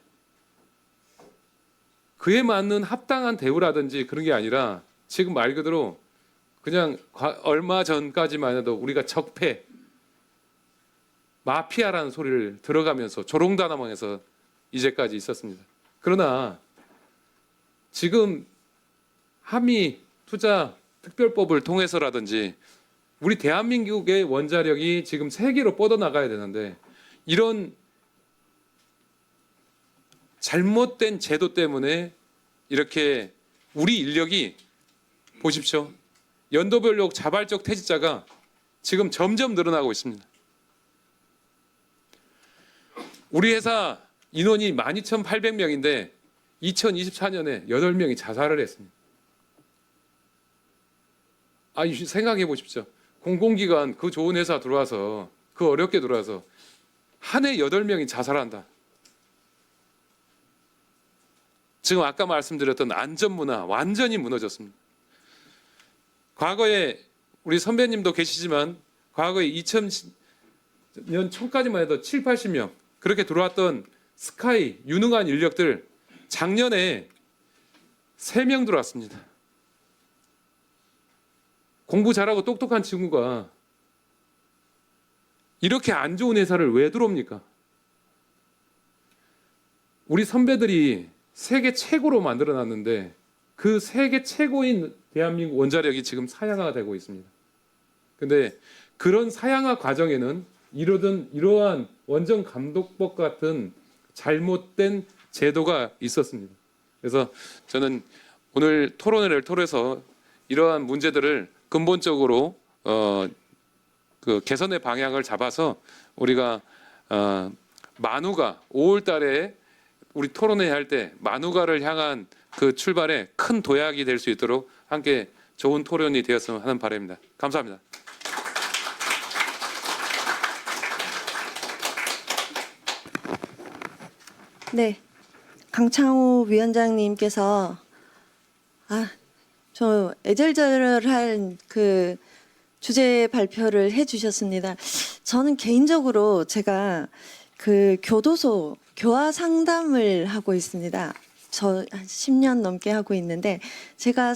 그에 맞는 합당한 대우라든지 그런 게 아니라 지금 말 그대로 그냥 얼마 전까지만 해도 우리가 적폐, 마피아라는 소리를 들어가면서 조롱단어망에서 이제까지 있었습니다. 그러나 지금 한미 투자 특별법을 통해서라든지 우리 대한민국의 원자력이 지금 세계로 뻗어나가야 되는데 이런 잘못된 제도 때문에 이렇게 우리 인력이 보십시오. 연도별로 자발적 퇴직자가 지금 점점 늘어나고 있습니다. 우리 회사 인원이 12,800명인데 2024년에 8명이 자살을 했습니다. 생각해 보십시오. 공공기관 그 좋은 회사 들어와서 그 어렵게 들어와서 한 해 8명이 자살한다. 지금 아까 말씀드렸던 안전문화 완전히 무너졌습니다. 과거에 우리 선배님도 계시지만 과거에 2000년 초까지만 해도 7, 80명 그렇게 들어왔던 스카이 유능한 인력들 작년에 3명 들어왔습니다. 공부 잘하고 똑똑한 친구가 이렇게 안 좋은 회사를 왜 들어옵니까? 우리 선배들이 세계 최고로 만들어놨는데 그 세계 최고인 대한민국 원자력이 지금 사양화가 되고 있습니다. 근데 그런 사양화 과정에는 이러한 원전 감독법 같은 잘못된 제도가 있었습니다. 그래서 저는 오늘 토론회를 통해서 이러한 문제들을 근본적으로 그 개선의 방향을 잡아서 우리가 만우가 5월달에 우리 토론회 할 때 만우가를 향한 그 출발에 큰 도약이 될 수 있도록 함께 좋은 토론이 되었으면 하는 바람입니다. 감사합니다. 네, 강창호 위원장님께서 저 애절절한 그 주제 발표를 해주셨습니다. 저는 개인적으로 제가 그 교도소 교화 상담을 하고 있습니다. 저 한 10년 넘게 하고 있는데 제가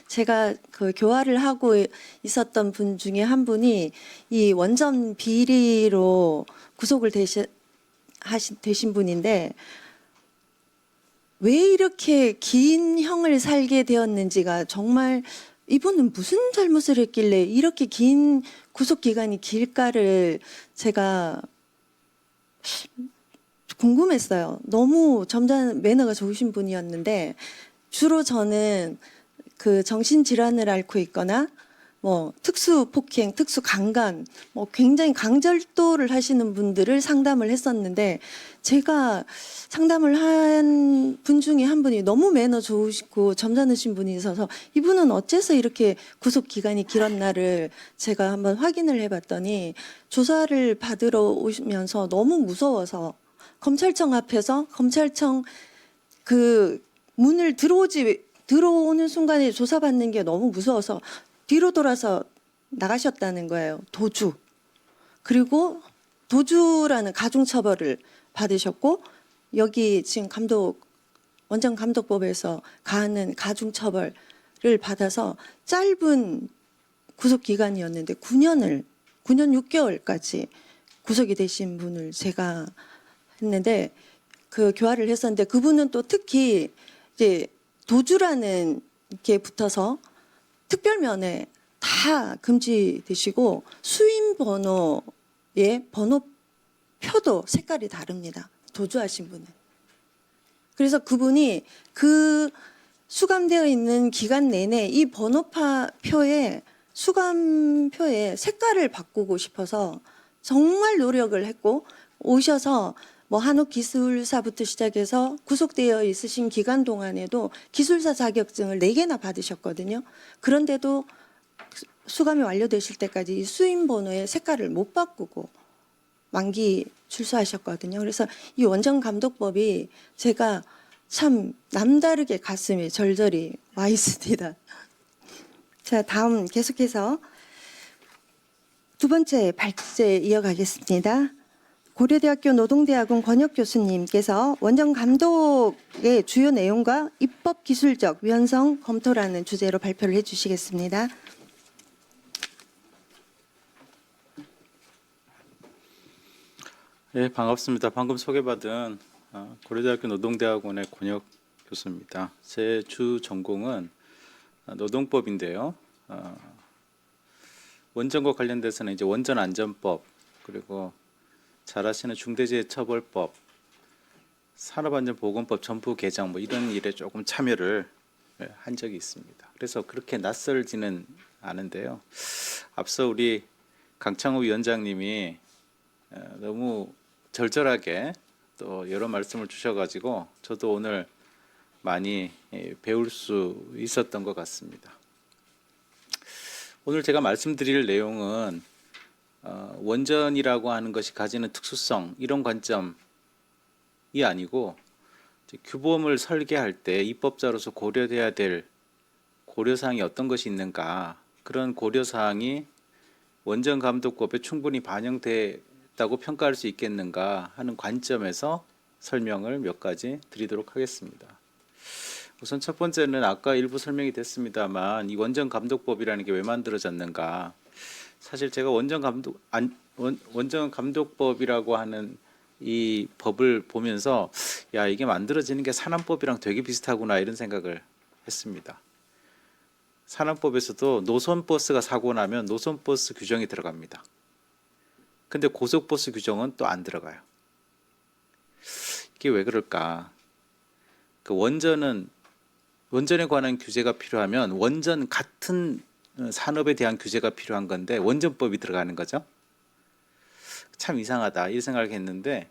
제가 그 교화를 하고 있었던 분 중에 한 분이 이 원전 비리로 구속을 되신 분인데 왜 이렇게 긴 형을 살게 되었는지가 정말 이분은 무슨 잘못을 했길래 이렇게 긴 구속 기간이 길까를 제가 궁금했어요. 너무 점잖은 매너가 좋으신 분이었는데 주로 저는 그 정신질환을 앓고 있거나 뭐 특수 폭행, 특수 강간, 뭐 굉장히 강절도를 하시는 분들을 상담을 했었는데 제가 상담을 한 분 중에 한 분이 너무 매너 좋으시고 점잖으신 분이 있어서 이분은 어째서 이렇게 구속 기간이 길었나를 제가 한번 확인을 해봤더니 조사를 받으러 오시면서 너무 무서워서 검찰청 앞에서 검찰청 그 문을 들어오는 순간에 조사받는 게 너무 무서워서 뒤로 돌아서 나가셨다는 거예요. 도주. 그리고 도주라는 가중처벌을 받으셨고 여기 지금 원전 감독법에서 가하는 가중처벌을 받아서 짧은 구속 기간이었는데 9년 6개월까지 구속이 되신 분을 제가 했는데 그 교화를 했었는데 그분은 또 특히 이제 도주라는 게 붙어서 특별면에 다 금지되시고 수임 번호의 번호표도 색깔이 다릅니다. 도주하신 분은. 그래서 그분이 그 수감되어 있는 기간 내내 이 번호표에 수감표에 색깔을 바꾸고 싶어서 정말 노력을 했고 오셔서 뭐 한옥기술사부터 시작해서 구속되어 있으신 기간 동안에도 기술사 자격증을 4개나 받으셨거든요. 그런데도 수감이 완료되실 때까지 이 수임번호의 색깔을 못 바꾸고 만기 출소하셨거든요. 그래서 이 원전감독법이 제가 참 남다르게 가슴에 절절히 와 있습니다. 자, 다음 계속해서 두 번째 발제 이어가겠습니다. 고려대학교 노동대학원 권혁 교수님께서 원전 감독의 주요 내용과 입법 기술적 위헌성 검토라는 주제로 발표를 해주시겠습니다. 네, 반갑습니다. 방금 소개받은 고려대학교 노동대학원의 권혁 교수입니다. 제 주 전공은 노동법인데요. 원전과 관련돼서는 이제 원전안전법 그리고 잘 아시는 중대재해처벌법, 산업안전보건법 전부 개정 뭐 이런 일에 조금 참여를 한 적이 있습니다. 그래서 그렇게 낯설지는 않은데요. 앞서 우리 강창호 위원장님이 너무 절절하게 또 여러 말씀을 주셔가지고 저도 오늘 많이 배울 수 있었던 것 같습니다. 오늘 제가 말씀드릴 내용은 원전이라고 하는 것이 가지는 특수성 이런 관점이 아니고 규범을 설계할 때 입법자로서 고려돼야 될 고려사항이 어떤 것이 있는가, 그런 고려사항이 원전감독법에 충분히 반영됐다고 평가할 수 있겠는가 하는 관점에서 설명을 몇 가지 드리도록 하겠습니다. 우선 첫 번째는 아까 일부 설명이 됐습니다만 이 원전감독법이라는 게 왜 만들어졌는가. 사실 제가 원전감독법이라고 하는 이 법을 보면서 야, 이게 만들어지는 게 산안법이랑 되게 비슷하구나 이런 생각을 했습니다. 산안법에서도 노선버스가 사고 나면 노선버스 규정이 들어갑니다. 근데 고속버스 규정은 또 안 들어가요. 이게 왜 그럴까? 그 원전에 관한 규제가 필요하면 원전 같은 산업에 대한 규제가 필요한 건데 원전법이 들어가는 거죠. 참 이상하다 이 생각을 했는데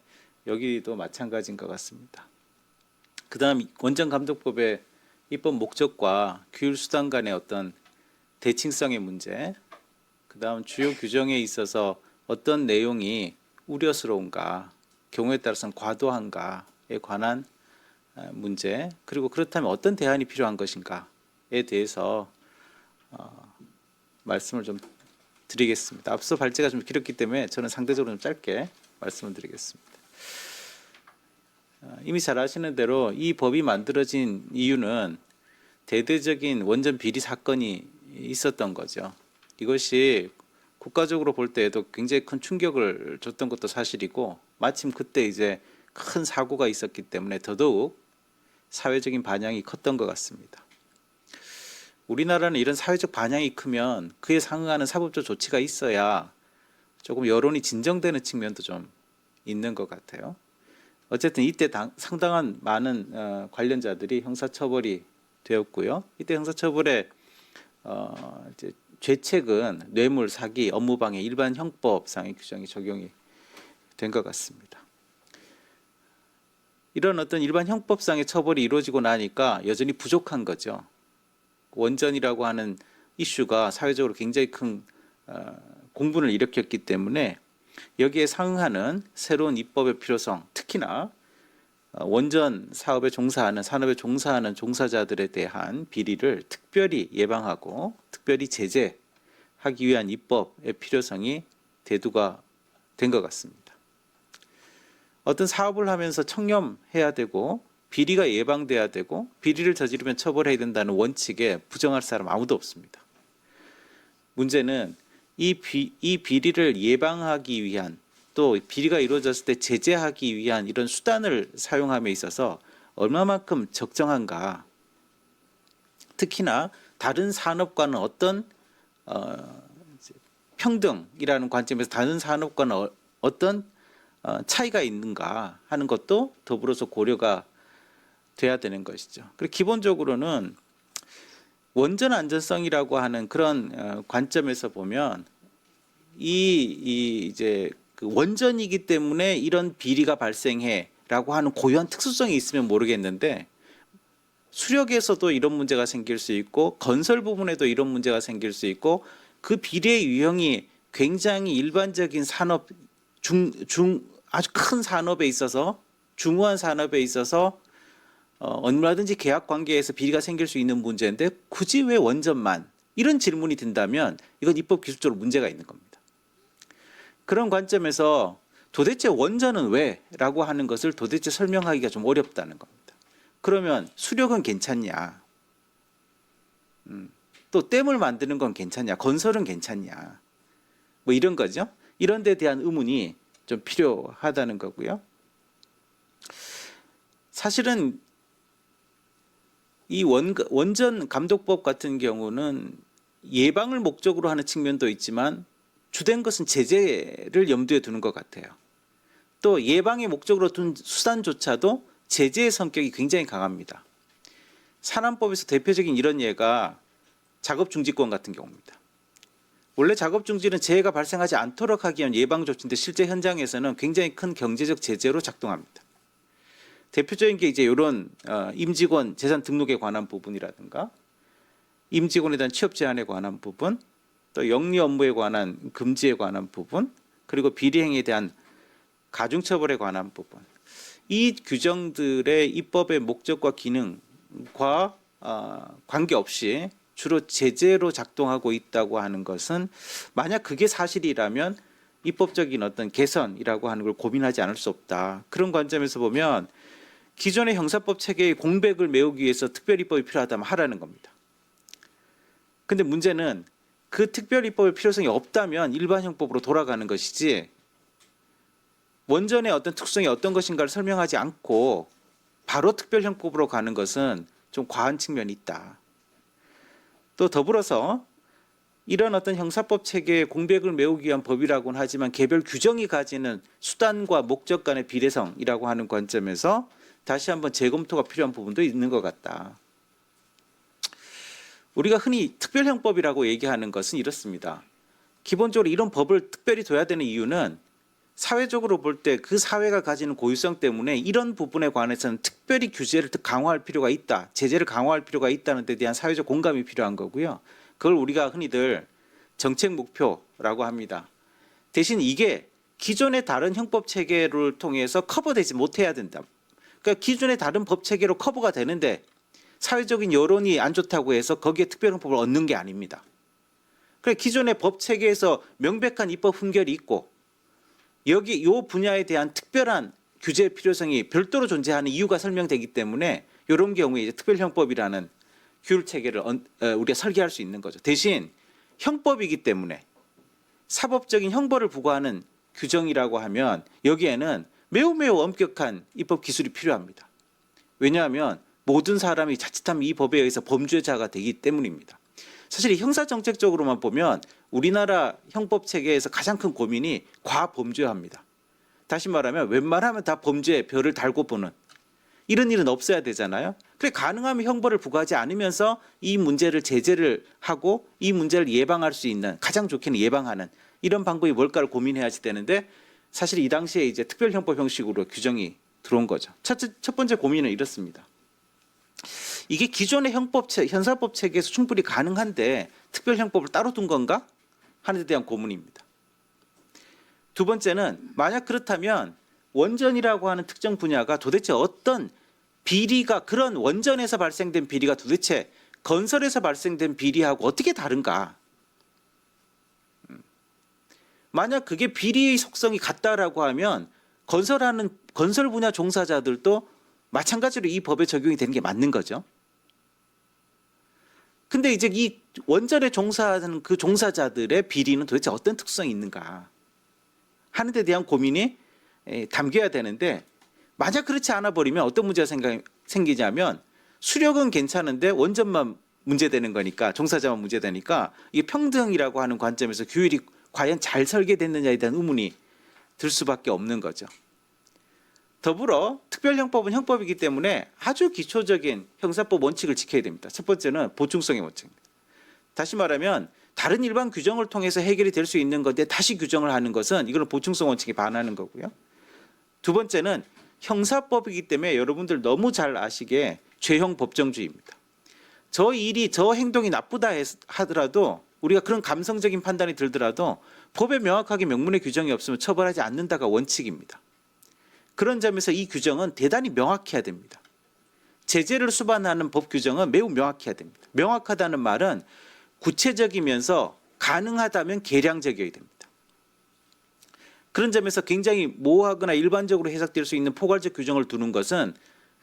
여기도 마찬가지인 것 같습니다. 그 다음 원전감독법의 입법 목적과 규율 수단 간의 어떤 대칭성의 문제, 그 다음 주요 규정에 있어서 어떤 내용이 우려스러운가, 경우에 따라서는 과도한가에 관한 문제, 그리고 그렇다면 어떤 대안이 필요한 것인가에 대해서 말씀을 좀 드리겠습니다. 앞서 발제가 좀 길었기 때문에 저는 상대적으로 좀 짧게 말씀을 드리겠습니다. 이미 잘 아시는 대로 이 법이 만들어진 이유는 대대적인 원전 비리 사건이 있었던 거죠. 이것이 국가적으로 볼 때에도 굉장히 큰 충격을 줬던 것도 사실이고 마침 그때 이제 큰 사고가 있었기 때문에 더더욱 사회적인 반향이 컸던 것 같습니다. 우리나라는 이런 사회적 반향이 크면 그에 상응하는 사법적 조치가 있어야 조금 여론이 진정되는 측면도 좀 있는 것 같아요. 어쨌든 이때 상당한 많은 관련자들이 형사처벌이 되었고요. 이때 형사처벌의 이제 죄책은 뇌물, 사기, 업무방해, 일반 형법상의 규정이 적용이 된 것 같습니다. 이런 어떤 일반 형법상의 처벌이 이루어지고 나니까 여전히 부족한 거죠. 원전이라고 하는 이슈가 사회적으로 굉장히 큰 공분을 일으켰기 때문에 여기에 상응하는 새로운 입법의 필요성, 특히나 원전 사업에 종사하는 산업에 종사하는 종사자들에 대한 비리를 특별히 예방하고 특별히 제재하기 위한 입법의 필요성이 대두가 된 것 같습니다. 어떤 사업을 하면서 청렴해야 되고 비리가 예방돼야 되고 비리를 저지르면 처벌해야 된다는 원칙에 부정할 사람 아무도 없습니다. 문제는 이 비리를 예방하기 위한 또 비리가 이루어졌을 때 제재하기 위한 이런 수단을 사용함에 있어서 얼마만큼 적정한가. 특히나 다른 산업과는 어떤 평등이라는 관점에서 다른 산업과는 어떤 차이가 있는가 하는 것도 더불어서 고려가 돼야 되는 것이죠. 그리고 기본적으로는 원전 안전성이라고 하는 그런 관점에서 보면 이제 그 원전이기 때문에 이런 비리가 발생해라고 하는 고유한 특수성이 있으면 모르겠는데 수력에서도 이런 문제가 생길 수 있고 건설 부분에도 이런 문제가 생길 수 있고 그 비리의 유형이 굉장히 일반적인 산업 아주 큰 산업에 있어서 중후한 산업에 있어서 얼마든지 계약 관계에서 비리가 생길 수 있는 문제인데 굳이 왜 원전만 이런 질문이 든다면 이건 입법 기술적으로 문제가 있는 겁니다. 그런 관점에서 도대체 원전은 왜? 라고 하는 것을 도대체 설명하기가 좀 어렵다는 겁니다. 그러면 수력은 괜찮냐? 또 댐을 만드는 건 괜찮냐? 건설은 괜찮냐? 뭐 이런 거죠. 이런 데 대한 의문이 좀 필요하다는 거고요. 사실은 이 원전 감독법 같은 경우는 예방을 목적으로 하는 측면도 있지만 주된 것은 제재를 염두에 두는 것 같아요. 또 예방의 목적으로 둔 수단조차도 제재의 성격이 굉장히 강합니다. 산안법에서 대표적인 이런 예가 작업 중지권 같은 경우입니다. 원래 작업 중지는 재해가 발생하지 않도록 하기 위한 예방 조치인데 실제 현장에서는 굉장히 큰 경제적 제재로 작동합니다. 대표적인 게 이제 이런 임직원 재산 등록에 관한 부분이라든가 임직원에 대한 취업 제한에 관한 부분, 또 영리 업무에 관한 금지에 관한 부분, 그리고 비리 행위에 대한 가중처벌에 관한 부분. 이 규정들의 입법의 목적과 기능과 관계없이 주로 제재로 작동하고 있다고 하는 것은 만약 그게 사실이라면 입법적인 어떤 개선이라고 하는 걸 고민하지 않을 수 없다. 그런 관점에서 보면 기존의 형사법 체계의 공백을 메우기 위해서 특별입법이 필요하다면 하라는 겁니다. 근데 문제는 그 특별입법의 필요성이 없다면 일반형법으로 돌아가는 것이지 원전의 어떤 특성이 어떤 것인가를 설명하지 않고 바로 특별형법으로 가는 것은 좀 과한 측면이 있다. 또 더불어서 이런 어떤 형사법 체계의 공백을 메우기 위한 법이라고는 하지만 개별 규정이 가지는 수단과 목적 간의 비례성이라고 하는 관점에서 다시 한번 재검토가 필요한 부분도 있는 것 같다. 우리가 흔히 특별형법이라고 얘기하는 것은 이렇습니다. 기본적으로 이런 법을 특별히 둬야 되는 이유는 사회적으로 볼 때 그 사회가 가지는 고유성 때문에 이런 부분에 관해서는 특별히 규제를 강화할 필요가 있다. 제재를 강화할 필요가 있다는 데 대한 사회적 공감이 필요한 거고요. 그걸 우리가 흔히들 정책 목표라고 합니다. 대신 이게 기존의 다른 형법 체계를 통해서 커버되지 못해야 된다. 그러니까 기존의 다른 법 체계로 커버가 되는데 사회적인 여론이 안 좋다고 해서 거기에 특별형법을 얻는 게 아닙니다. 그러니까 기존의 법 체계에서 명백한 입법 훈결이 있고 여기 이 분야에 대한 특별한 규제 필요성이 별도로 존재하는 이유가 설명되기 때문에 이런 경우에 이제 특별형법이라는 규율 체계를 우리가 설계할 수 있는 거죠. 대신 형법이기 때문에 사법적인 형벌을 부과하는 규정이라고 하면 여기에는 매우 엄격한 입법 기술이 필요합니다. 왜냐하면 모든 사람이 자칫하면 이 법에 의해서 범죄자가 되기 때문입니다. 사실 이 형사정책적으로만 보면 우리나라 형법 체계에서 가장 큰 고민이 과범죄화입니다. 다시 말하면 웬만하면 다 범죄의 별을 달고 보는 이런 일은 없어야 되잖아요. 그래 가능하면 형벌을 부과하지 않으면서 이 문제를 제재를 하고 이 문제를 예방할 수 있는 가장 좋게는 예방하는 이런 방법이 뭘까를 고민해야지 되는데 사실 이 당시에 이제 특별형법 형식으로 규정이 들어온 거죠. 첫 번째 고민은 이렇습니다. 이게 기존의 형사법 체계에서 충분히 가능한데 특별형법을 따로 둔 건가 하는 데 대한 고민입니다. 두 번째는 만약 그렇다면 원전이라고 하는 특정 분야가 도대체 어떤 비리가 그런 원전에서 발생된 비리가 도대체 건설에서 발생된 비리하고 어떻게 다른가? 만약 그게 비리의 속성이 같다라고 하면 건설 분야 종사자들도 마찬가지로 이 법에 적용이 되는 게 맞는 거죠. 근데 이제 이 원전에 종사하는 그 종사자들의 비리는 도대체 어떤 특성이 있는가 하는 데 대한 고민이 담겨야 되는데 만약 그렇지 않아 버리면 어떤 문제가 생기냐면 수력은 괜찮은데 원전만 문제되는 거니까 종사자만 문제되니까 이게 평등이라고 하는 관점에서 규율이 과연 잘 설계됐느냐에 대한 의문이 들 수밖에 없는 거죠. 더불어 특별형법은 형법이기 때문에 아주 기초적인 형사법 원칙을 지켜야 됩니다. 첫 번째는 보충성의 원칙입니다. 다시 말하면 다른 일반 규정을 통해서 해결이 될 수 있는 건데 다시 규정을 하는 것은 이거는 보충성 원칙에 반하는 거고요. 두 번째는 형사법이기 때문에 여러분들 너무 잘 아시게 죄형 법정주의입니다. 저 행동이 나쁘다 하더라도 우리가 그런 감성적인 판단이 들더라도 법에 명확하게 명문의 규정이 없으면 처벌하지 않는다가 원칙입니다. 그런 점에서 이 규정은 대단히 명확해야 됩니다. 제재를 수반하는 법 규정은 매우 명확해야 됩니다. 명확하다는 말은 구체적이면서 가능하다면 계량적이어야 됩니다. 그런 점에서 굉장히 모호하거나 일반적으로 해석될 수 있는 포괄적 규정을 두는 것은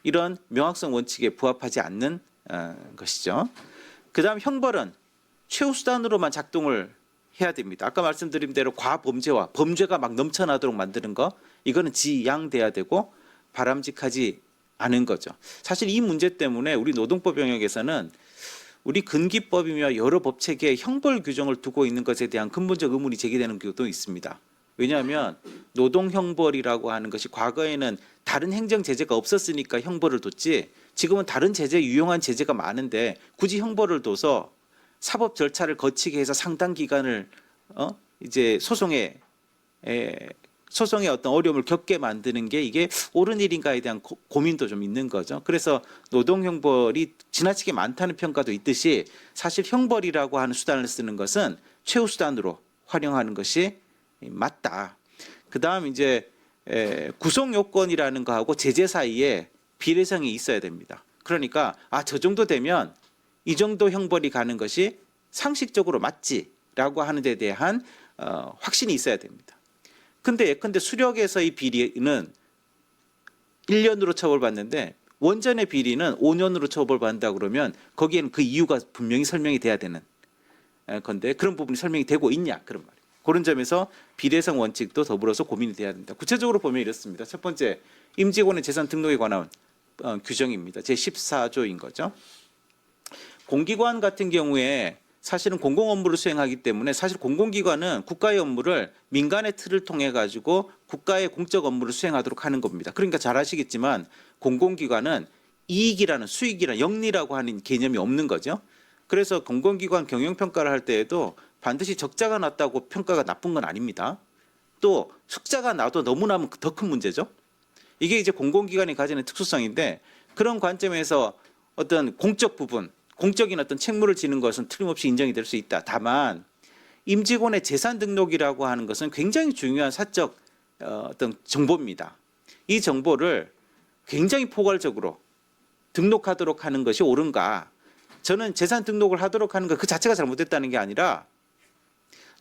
이런 명확성 원칙에 부합하지 않는 것이죠. 그다음 형벌은 최후 수단으로만 작동을 해야 됩니다. 아까 말씀드린 대로 과범죄와 범죄가 막 넘쳐나도록 만드는 거 이거는 지양돼야 되고 바람직하지 않은 거죠. 사실 이 문제 때문에 우리 노동법 영역에서는 우리 근기법이며 여러 법 체계에 형벌 규정을 두고 있는 것에 대한 근본적 의문이 제기되는 경우도 있습니다. 왜냐하면 노동형벌이라고 하는 것이 과거에는 다른 행정 제재가 없었으니까 형벌을 뒀지 지금은 다른 제재 유용한 제재가 많은데 굳이 형벌을 둬서 사법 절차를 거치게 해서 상당 기간을 이제 소송의 어떤 어려움을 겪게 만드는 게 이게 옳은 일인가에 대한 고민도 좀 있는 거죠. 그래서 노동형벌이 지나치게 많다는 평가도 있듯이 사실 형벌이라고 하는 수단을 쓰는 것은 최후 수단으로 활용하는 것이 맞다. 그다음 이제 구속 요건이라는 거하고 제재 사이에 비례성이 있어야 됩니다. 그러니까 저 정도 되면 이 정도 형벌이 가는 것이 상식적으로 맞지라고 하는 데 대한 확신이 있어야 됩니다. 근데 예컨대 수력에서의 비리는 1년으로 처벌받는데 원전의 비리는 5년으로 처벌받는다 그러면 거기에는 그 이유가 분명히 설명이 돼야 되는 건데 그런 부분이 설명이 되고 있냐 그런 말이에요. 그런 점에서 비례성 원칙도 더불어서 고민이 돼야 됩니다. 구체적으로 보면 이렇습니다. 첫 번째, 임직원의 재산 등록에 관한 규정입니다. 제14조인 거죠. 공기관 같은 경우에 사실은 공공 업무를 수행하기 때문에 사실 공공기관은 국가의 업무를 민간의 틀을 통해 가지고 국가의 공적 업무를 수행하도록 하는 겁니다. 그러니까 잘 아시겠지만 공공기관은 이익이라는 수익이나 영리라고 하는 개념이 없는 거죠. 그래서 공공기관 경영평가를 할 때에도 반드시 적자가 났다고 평가가 나쁜 건 아닙니다. 또 흑자가 나도 너무 나면 더 큰 문제죠. 이게 이제 공공기관이 가지는 특수성인데 그런 관점에서 어떤 공적 부분, 공적인 어떤 책무를 지는 것은 틀림없이 인정이 될 수 있다. 다만 임직원의 재산 등록이라고 하는 것은 굉장히 중요한 사적 어떤 정보입니다. 이 정보를 굉장히 포괄적으로 등록하도록 하는 것이 옳은가? 저는 재산 등록을 하도록 하는 것 그 자체가 잘못됐다는 게 아니라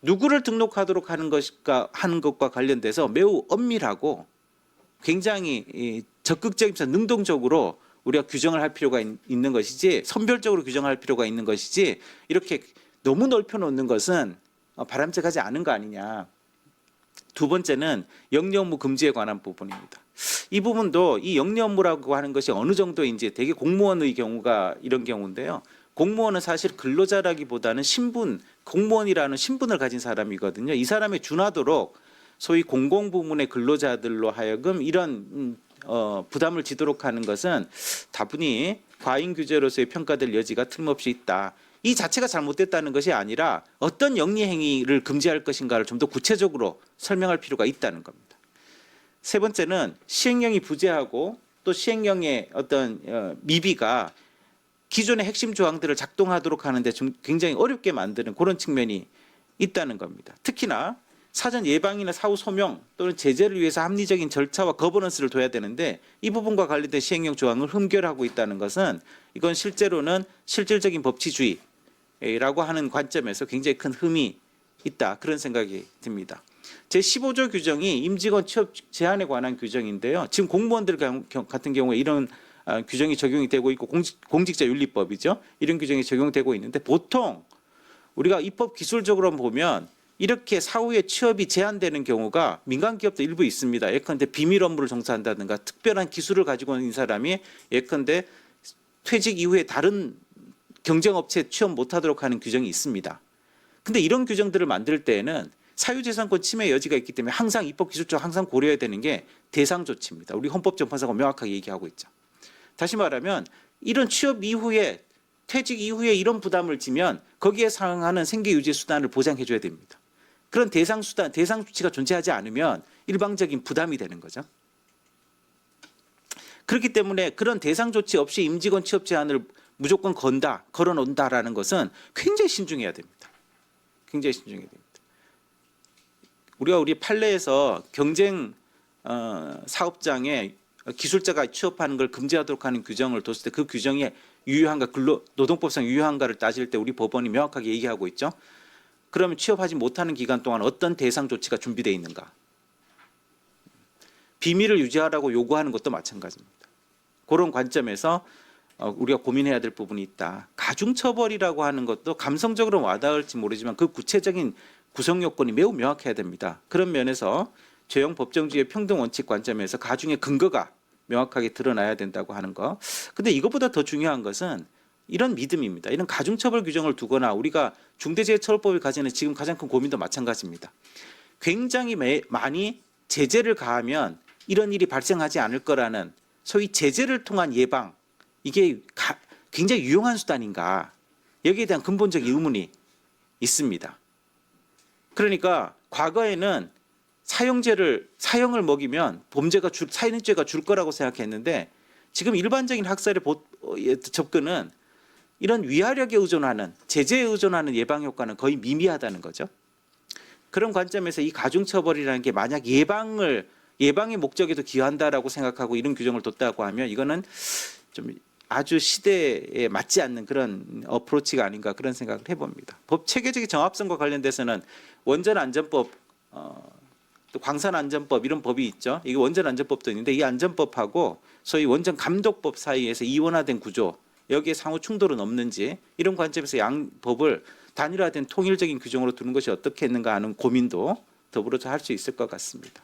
누구를 등록하도록 하는 것과 관련돼서 매우 엄밀하고 굉장히 적극적이면서 능동적으로 우리가 규정을 할 필요가 있는 것이지 선별적으로 규정할 필요가 있는 것이지 이렇게 너무 넓혀놓는 것은 바람직하지 않은 거 아니냐. 두 번째는 영리 업무 금지에 관한 부분입니다. 이 부분도 이 영리 업무라고 하는 것이 어느 정도인지 되게 공무원의 경우가 이런 경우인데요. 공무원은 사실 근로자라기보다는 신분, 공무원이라는 신분을 가진 사람이거든요. 이 사람에 준하도록 소위 공공부문의 근로자들로 하여금 이런 부담을 지도록 하는 것은 다분히 과잉 규제로서의 평가될 여지가 틀림없이 있다. 이 자체가 잘못됐다는 것이 아니라 어떤 영리 행위를 금지할 것인가를 좀 더 구체적으로 설명할 필요가 있다는 겁니다. 세 번째는 시행령이 부재하고 또 시행령의 어떤 미비가 기존의 핵심 조항들을 작동하도록 하는데 좀 굉장히 어렵게 만드는 그런 측면이 있다는 겁니다. 특히나 사전 예방이나 사후 소명 또는 제재를 위해서 합리적인 절차와 거버넌스를 둬야 되는데 이 부분과 관련된 시행령 조항을 흠결하고 있다는 것은 이건 실제로는 실질적인 법치주의라고 하는 관점에서 굉장히 큰 흠이 있다 그런 생각이 듭니다. 제15조 규정이 임직원 취업 제한에 관한 규정인데요. 지금 공무원들 같은 경우에 이런 규정이 적용이 되고 있고 공직자윤리법이죠. 이런 규정이 적용되고 있는데 보통 우리가 입법 기술적으로 보면 이렇게 사후에 취업이 제한되는 경우가 민간 기업도 일부 있습니다. 예컨대 비밀 업무를 종사한다든가 특별한 기술을 가지고 있는 사람이 예컨대 퇴직 이후에 다른 경쟁업체에 취업 못하도록 하는 규정이 있습니다. 근데 이런 규정들을 만들 때에는 사유재산권 침해 여지가 있기 때문에 항상 입법 기술적으로 항상 고려해야 되는 게 대상 조치입니다. 우리 헌법재판소가 명확하게 얘기하고 있죠. 다시 말하면 이런 취업 이후에 퇴직 이후에 이런 부담을 지면 거기에 상응하는 생계 유지 수단을 보장해 줘야 됩니다. 그런 대상 수단, 대상 조치가 존재하지 않으면 일방적인 부담이 되는 거죠. 그렇기 때문에 그런 대상 조치 없이 임직원 취업 제한을 무조건 걸어놓는다라는 것은 굉장히 신중해야 됩니다. 굉장히 신중해야 됩니다. 우리 판례에서 경쟁 사업장에 기술자가 취업하는 걸 금지하도록 하는 규정을 뒀을 때 그 규정이 유효한가, 노동법상 유효한가를 따질 때 우리 법원이 명확하게 얘기하고 있죠. 그러면 취업하지 못하는 기간 동안 어떤 대상 조치가 준비되어 있는가. 비밀을 유지하라고 요구하는 것도 마찬가지입니다. 그런 관점에서 우리가 고민해야 될 부분이 있다. 가중처벌이라고 하는 것도 감성적으로 와닿을지 모르지만 그 구체적인 구성 요건이 매우 명확해야 됩니다. 그런 면에서 죄형 법정주의의 평등 원칙 관점에서 가중의 근거가 명확하게 드러나야 된다고 하는 거. 근데 이것보다 더 중요한 것은 이런 믿음입니다. 이런 가중처벌 규정을 두거나 우리가 중대재해처벌법이 가지는 지금 가장 큰 고민도 마찬가지입니다. 굉장히 많이 제재를 가하면 이런 일이 발생하지 않을 거라는 소위 제재를 통한 예방, 이게 굉장히 유용한 수단인가, 여기에 대한 근본적 의문이 있습니다. 그러니까 과거에는 사형을 먹이면 살인죄가 줄 거라고 생각했는데, 지금 일반적인 학살의 접근은 이런 위화력에 의존하는, 제재에 의존하는 예방 효과는 거의 미미하다는 거죠. 그런 관점에서 이 가중처벌이라는 게 만약 예방의 목적에도 기여한다라고 생각하고 이런 규정을 뒀다고 하면, 이거는 좀 아주 시대에 맞지 않는 그런 어프로치가 아닌가, 그런 생각을 해봅니다. 법 체계적인 정합성과 관련돼서는 원전안전법, 또 광산안전법, 이런 법이 있죠. 이게 원전안전법도 있는데, 이 안전법하고 소위 원전감독법 사이에서 이원화된 구조, 여기에 상호 충돌은 없는지, 이런 관점에서 양 법을 단일화된 통일적인 규정으로 두는 것이 어떻겠는가 하는 고민도 더불어서 할 수 있을 것 같습니다.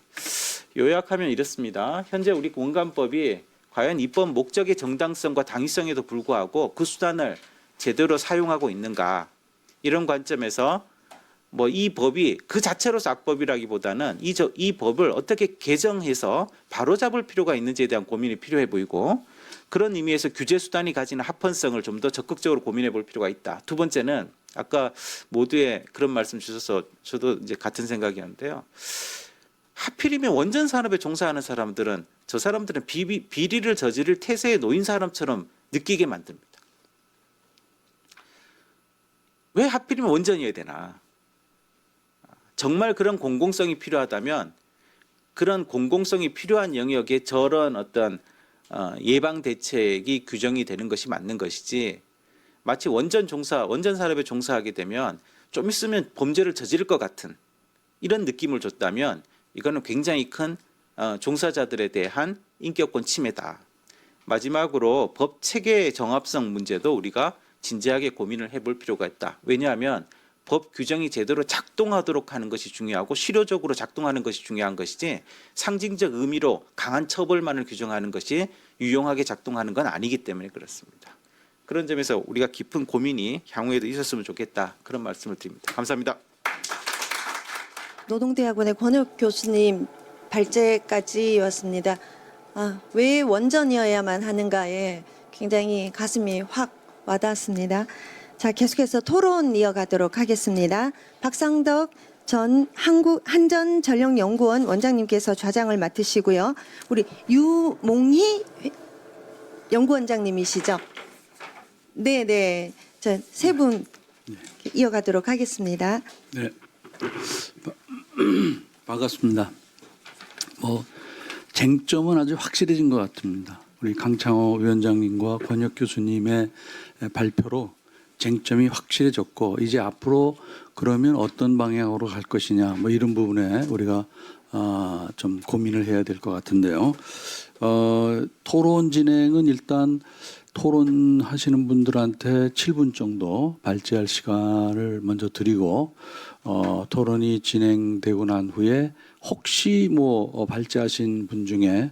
요약하면 이렇습니다. 현재 우리 원감법이 과연 입법 목적의 정당성과 당위성에도 불구하고 그 수단을 제대로 사용하고 있는가, 이런 관점에서 뭐 이 법이 그 자체로서 악법이라기보다는 이 법을 어떻게 개정해서 바로잡을 필요가 있는지에 대한 고민이 필요해 보이고, 그런 의미에서 규제 수단이 가지는 합헌성을 좀 더 적극적으로 고민해 볼 필요가 있다. 두 번째는 아까 모두의 그런 말씀 주셔서 저도 이제 같은 생각이었는데요. 하필이면 원전 산업에 종사하는 사람들은, 저 사람들은 비리를 저지를 태세에 놓인 사람처럼 느끼게 만듭니다. 왜 하필이면 원전이어야 되나? 정말 그런 공공성이 필요하다면 그런 공공성이 필요한 영역에 저런 어떤 예방 대책이 규정이 되는 것이 맞는 것이지, 마치 원전 산업에 종사하게 되면 좀 있으면 범죄를 저지를 것 같은 이런 느낌을 줬다면, 이거는 굉장히 큰 종사자들에 대한 인격권 침해다. 마지막으로 법 체계 정합성 문제도 우리가 진지하게 고민을 해볼 필요가 있다. 왜냐하면 법 규정이 제대로 작동하도록 하는 것이 중요하고 실효적으로 작동하는 것이 중요한 것이지, 상징적 의미로 강한 처벌만을 규정하는 것이 유용하게 작동하는 건 아니기 때문에 그렇습니다. 그런 점에서 우리가 깊은 고민이 향후에도 있었으면 좋겠다, 그런 말씀을 드립니다. 감사합니다. 노동대학원의 권혁 교수님 발제까지였습니다. 왜 원전이어야만 하는가에 굉장히 가슴이 확 와닿았습니다. 자, 계속해서 토론 이어가도록 하겠습니다. 박상덕 전 한전전력연구원 원장님께서 좌장을 맡으시고요. 우리 유몽희 연구원장님이시죠? 네네. 자, 세 분 이어가도록 하겠습니다. 네. 반갑습니다. 쟁점은 아주 확실해진 것 같습니다. 우리 강창호 위원장님과 권혁 교수님의 발표로 쟁점이 확실해졌고, 이제 앞으로 그러면 어떤 방향으로 갈 것이냐, 이런 부분에 우리가 좀 고민을 해야 될 것 같은데요. 토론 진행은 일단 토론하시는 분들한테 7분 정도 발제할 시간을 먼저 드리고, 토론이 진행되고 난 후에 혹시 발제하신 분 중에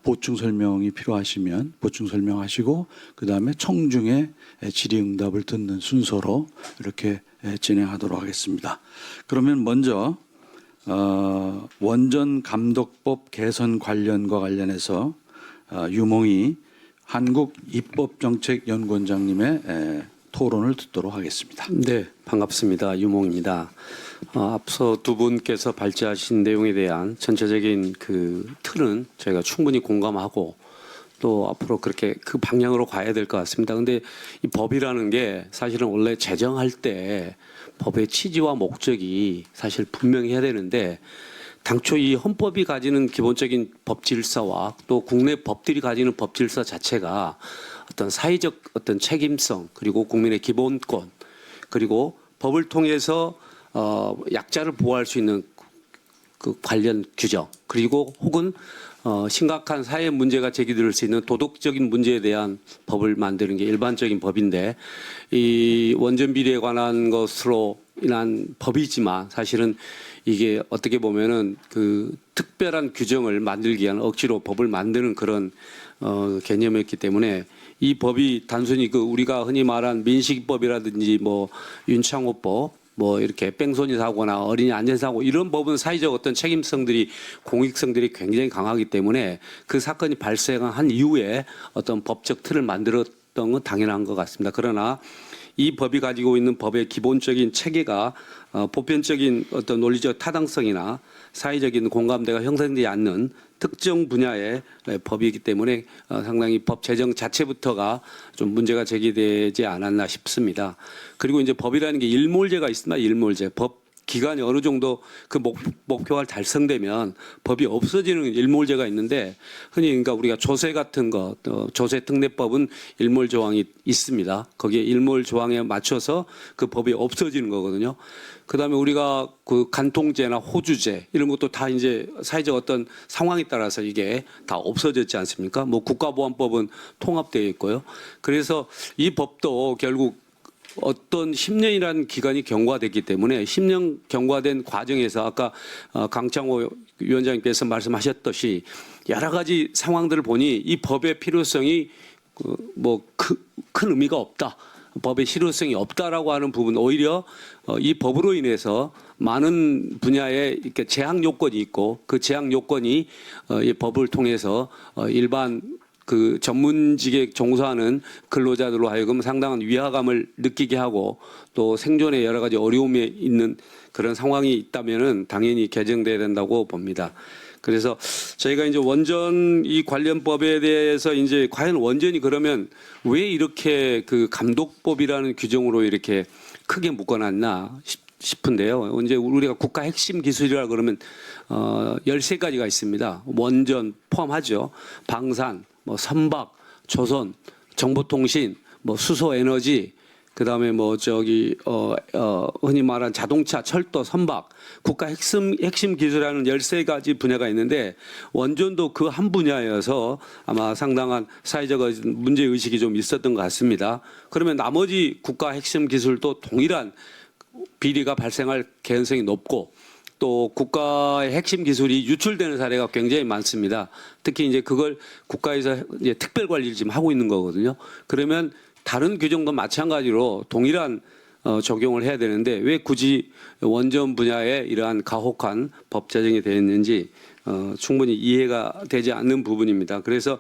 보충 설명이 필요하시면 보충 설명하시고, 그 다음에 청중의 질의응답을 듣는 순서로 이렇게 진행하도록 하겠습니다. 그러면 먼저 원전감독법 개선 관련해서 유몽희 한국입법정책연구원장님의 토론을 듣도록 하겠습니다. 네, 반갑습니다. 유몽입니다. 앞서 두 분께서 발제하신 내용에 대한 전체적인 그 틀은 저희가 충분히 공감하고 또 앞으로 그렇게 그 방향으로 가야 될 것 같습니다. 근데 이 법이라는 게 사실은 원래 제정할 때 법의 취지와 목적이 사실 분명해야 되는데, 당초 이 헌법이 가지는 기본적인 법 질서와 또 국내 법들이 가지는 법 질서 자체가 어떤 사회적 어떤 책임성, 그리고 국민의 기본권, 그리고 법을 통해서 약자를 보호할 수 있는 그 관련 규정, 그리고 혹은 심각한 사회 문제가 제기될 수 있는 도덕적인 문제에 대한 법을 만드는 게 일반적인 법인데, 이 원전 비리에 관한 것으로 인한 법이지만 사실은 이게 어떻게 보면은 그 특별한 규정을 만들기 위한 억지로 법을 만드는 그런 개념이었기 때문에, 이 법이 단순히 그 우리가 흔히 말한 민식이법이라든지 윤창호법, 뭐 이렇게 뺑소니 사고나 어린이 안전 사고 이런 법은 사회적 어떤 책임성들이 공익성들이 굉장히 강하기 때문에 그 사건이 발생한 이후에 어떤 법적 틀을 만들었던 건 당연한 것 같습니다. 그러나 이 법이 가지고 있는 법의 기본적인 체계가 보편적인 어떤 논리적 타당성이나 사회적인 공감대가 형성되지 않는 특정 분야의 법이기 때문에 상당히 법 제정 자체부터가 좀 문제가 제기되지 않았나 싶습니다. 그리고 이제 법이라는 게 일몰제가 있습니다. 일몰제. 법 기간이 어느 정도 그 목표가 달성되면 법이 없어지는 일몰제가 있는데 흔히 그러니까 우리가 조세 같은 거, 조세 특례법은 일몰 조항이 있습니다. 거기에 일몰 조항에 맞춰서 그 법이 없어지는 거거든요. 그다음에 우리가 그 간통죄나 호주죄 이런 것도 다 이제 사회적 어떤 상황에 따라서 이게 다 없어졌지 않습니까? 뭐 국가보안법은 통합되어 있고요. 그래서 이 법도 결국 어떤 10년이라는 기간이 경과됐기 때문에 10년 경과된 과정에서 아까 강창호 위원장님께서 말씀하셨듯이 여러 가지 상황들을 보니 이 법의 필요성이 뭐 큰 의미가 없다. 법의 실효성이 없다라고 하는 부분 오히려 이 법으로 인해서 많은 분야에 이렇게 제약 요건이 있고 그 제약 요건이 이 법을 통해서 일반 그 전문직에 종사하는 근로자들로 하여금 상당한 위화감을 느끼게 하고 또 생존에 여러 가지 어려움이 있는 그런 상황이 있다면은 당연히 개정돼야 된다고 봅니다. 그래서 저희가 이제 원전 이 관련법에 대해서 이제 과연 원전이 그러면 왜 이렇게 그 감독법이라는 규정으로 이렇게 크게 묶어놨나 싶은데요. 이제 우리가 국가 핵심 기술이라 그러면 13가지가 있습니다. 원전 포함하죠. 방산, 뭐 선박, 조선, 정보통신, 뭐 수소에너지, 그다음에 뭐 저기 흔히 말한 자동차, 철도, 선박, 국가 핵심 기술이라는 13가지 분야가 있는데 원전도 그 한 분야여서 아마 상당한 사회적 문제 의식이 좀 있었던 것 같습니다. 그러면 나머지 국가 핵심 기술도 동일한 비리가 발생할 개연성이 높고 또 국가의 핵심 기술이 유출되는 사례가 굉장히 많습니다. 특히 이제 그걸 국가에서 이제 특별 관리를 지금 하고 있는 거거든요. 그러면 다른 규정도 마찬가지로 동일한 적용을 해야 되는데 왜 굳이 원전 분야에 이러한 가혹한 법 제정이 되어 있는지 충분히 이해가 되지 않는 부분입니다. 그래서